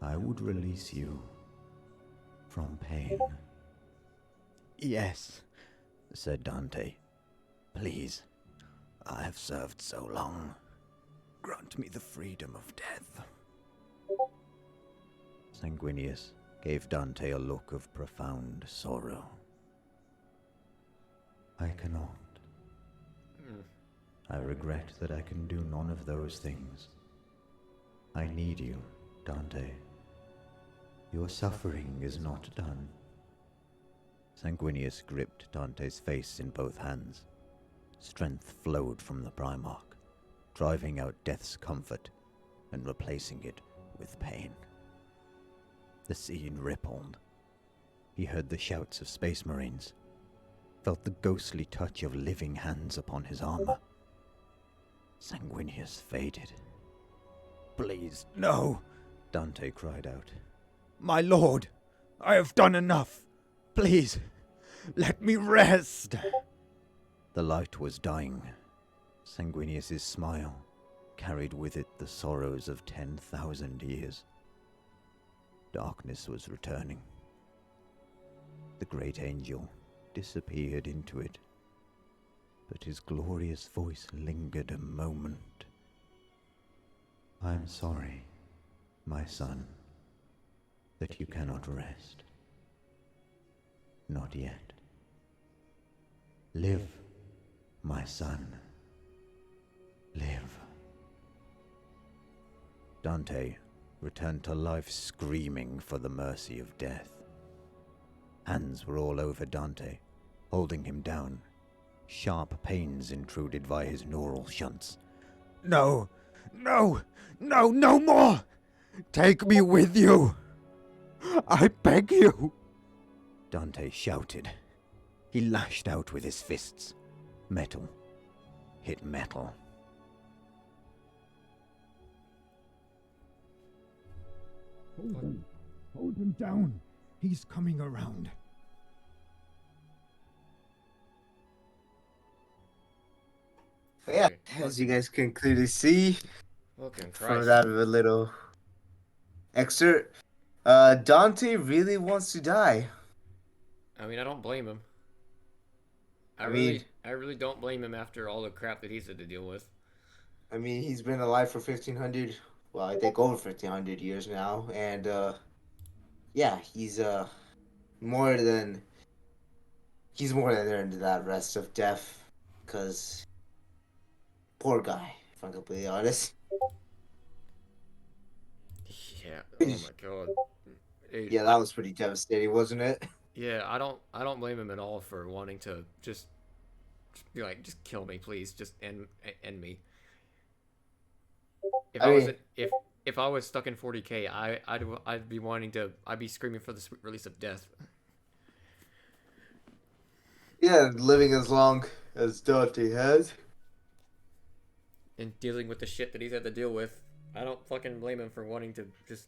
I would release you from pain. Yes, said Dante. Please, I have served so long. Grant me the freedom of death. Sanguinius gave Dante a look of profound sorrow. I cannot. I regret that I can do none of those things. I need you, Dante. Your suffering is not done. Sanguinius gripped Dante's face in both hands. Strength flowed from the Primarch, driving out death's comfort and replacing it with pain. The scene rippled. He heard the shouts of Space Marines, felt the ghostly touch of living hands upon his armor. Sanguinius faded. Please, no, Dante cried out. My lord, I have done enough. Please, let me rest. The light was dying. Sanguinius's smile carried with it the sorrows of 10,000 years. Darkness was returning. The great angel disappeared into it, but his glorious voice lingered a moment. I'm sorry, my son, that you cannot rest. Not yet. Live, my son. Live. Dante returned to life screaming for the mercy of death. Hands were all over Dante, holding him down. Sharp pains intruded via his neural shunts. No! No! No! No more! Take me with you! I beg you! Dante shouted. He lashed out with his fists. Metal hit metal. Hold him down. He's coming around. Yeah, as you guys can clearly see from that little excerpt, Dante really wants to die. I mean, I don't blame him. I really don't blame him after all the crap that he's had to deal with. I mean, he's been alive for 1,500, well, I think over 1,500 years now, and yeah, he's more than earned that rest of death, because poor guy, if I'm completely honest. Yeah. Oh my god. Yeah, that was pretty devastating, wasn't it? Yeah, I don't blame him at all for wanting to just be like, just kill me, please, just end me. If I was stuck in 40K, I'd be wanting to, I'd be screaming for the sweet release of death. Yeah, living as long as Dante has. And dealing with the shit that he's had to deal with. I don't fucking blame him for wanting to just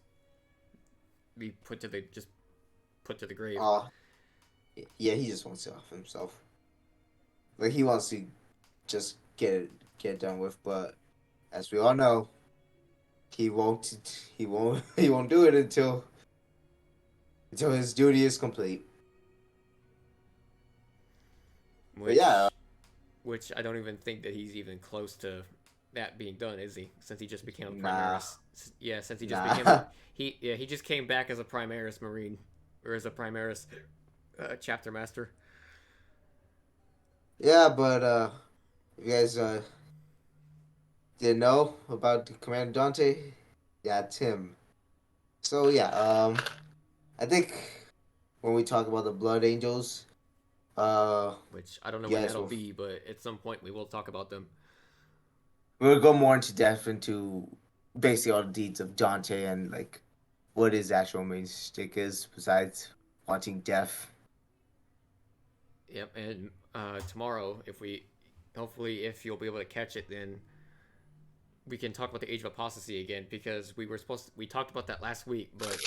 be put to the grave. Yeah, he just wants to off himself. Like he wants to just get it done with, but as we all know, he won't he won't do it until his duty is complete. Which, yeah, which I don't even think that he's even close to that being done, is he? Since he just became a Nah. Primaris. Yeah, since he just Nah. became he just came back as a Primaris Marine, or as a Primaris chapter master. Yeah, but you guys didn't know about Commander Dante? Yeah, Tim. So yeah, I think when we talk about the Blood Angels, which I don't know when yes, that'll be, but at some point we will talk about them. we'll go more into depth into basically all the deeds of Dante and like what his actual main stick is besides wanting death. Yep, and tomorrow, hopefully if you'll be able to catch it, then we can talk about the Age of Apostasy again, because we talked about that last week, but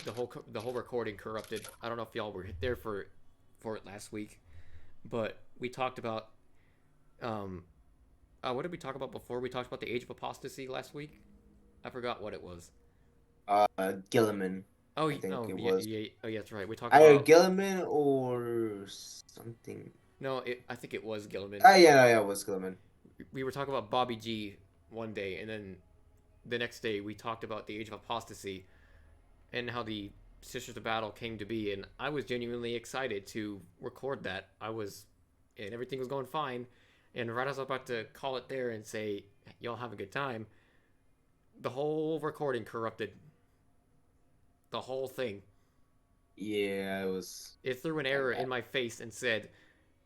the whole recording corrupted. I don't know if y'all were there for it last week, but we talked about what did we talk about before? We talked about the Age of Apostasy last week. I forgot what it was. Gilliman. Oh, I think oh, it yeah, was. yeah, oh, yeah, that's right. We talked Either about Gilliman or something. No, I think it was Gilliman. Yeah, it was Gilliman. We were talking about Bobby G one day, and then the next day we talked about the Age of Apostasy and how the Sisters of Battle came to be, and I was genuinely excited to record that. And everything was going fine, and right as I was about to call it there and say, y'all have a good time, the whole recording corrupted. The whole thing. Yeah, it was... It threw an error in my face and said,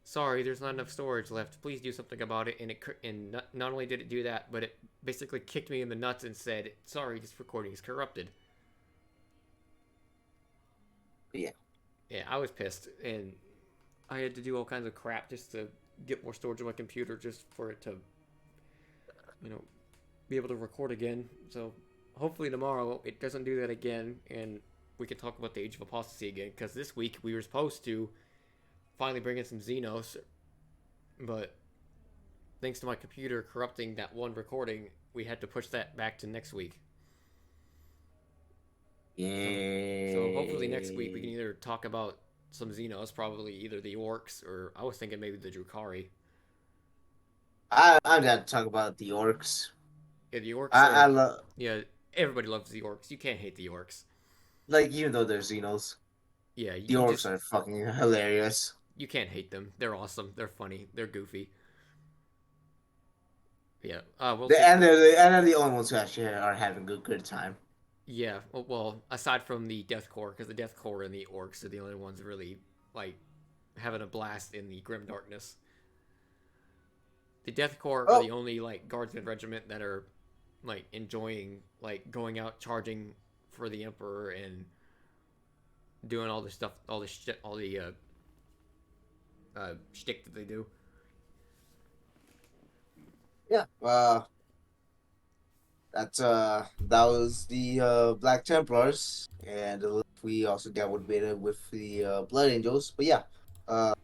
sorry, there's not enough storage left. Please do something about it. And not only did it do that, but it basically kicked me in the nuts and said, sorry, this recording is corrupted. Yeah. Yeah, I was pissed. And I had to do all kinds of crap just to get more storage on my computer just for it to, be able to record again. So hopefully tomorrow it doesn't do that again, and we can talk about the Age of Apostasy again, because this week we were supposed to finally bring in some Xenos, but thanks to my computer corrupting that one recording, we had to push that back to next week. Yeah. So hopefully next week we can either talk about some Xenos, probably either the Orcs, or I was thinking maybe the Drukhari. I'm down to talk about the Orcs. Yeah, the Orcs I love... Yeah, everybody loves the Orcs. You can't hate the Orcs. Like, even though they're Xenos. Yeah, the Orcs are fucking hilarious. You can't hate them. They're awesome. They're funny. They're goofy. Yeah. And they're the only ones who actually are having a good time. Yeah. Well, aside from the Death Corps, because the Death Corps and the Orcs are the only ones really, like, having a blast in the Grim Darkness. The Death Corps are the only, like, Guardsman regiment that are, like, enjoying, like, going out charging for the Emperor and doing all the stuff, all the shit, all the shtick that they do. Yeah. That was the Black Templars, and we also got with beta with the Blood Angels. But yeah, hope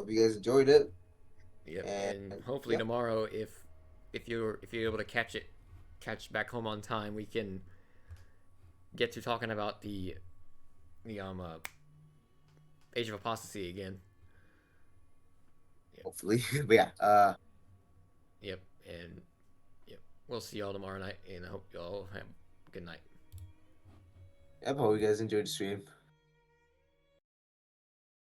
you guys enjoyed it. Yep, and hopefully tomorrow, if you're able to catch back home on time, we can get to talking about the Age of Apostasy again. Yep. Hopefully, but yeah. Yep, and yep, we'll see y'all tomorrow night, and I hope y'all have a good night. Yep, hope you guys enjoyed the stream.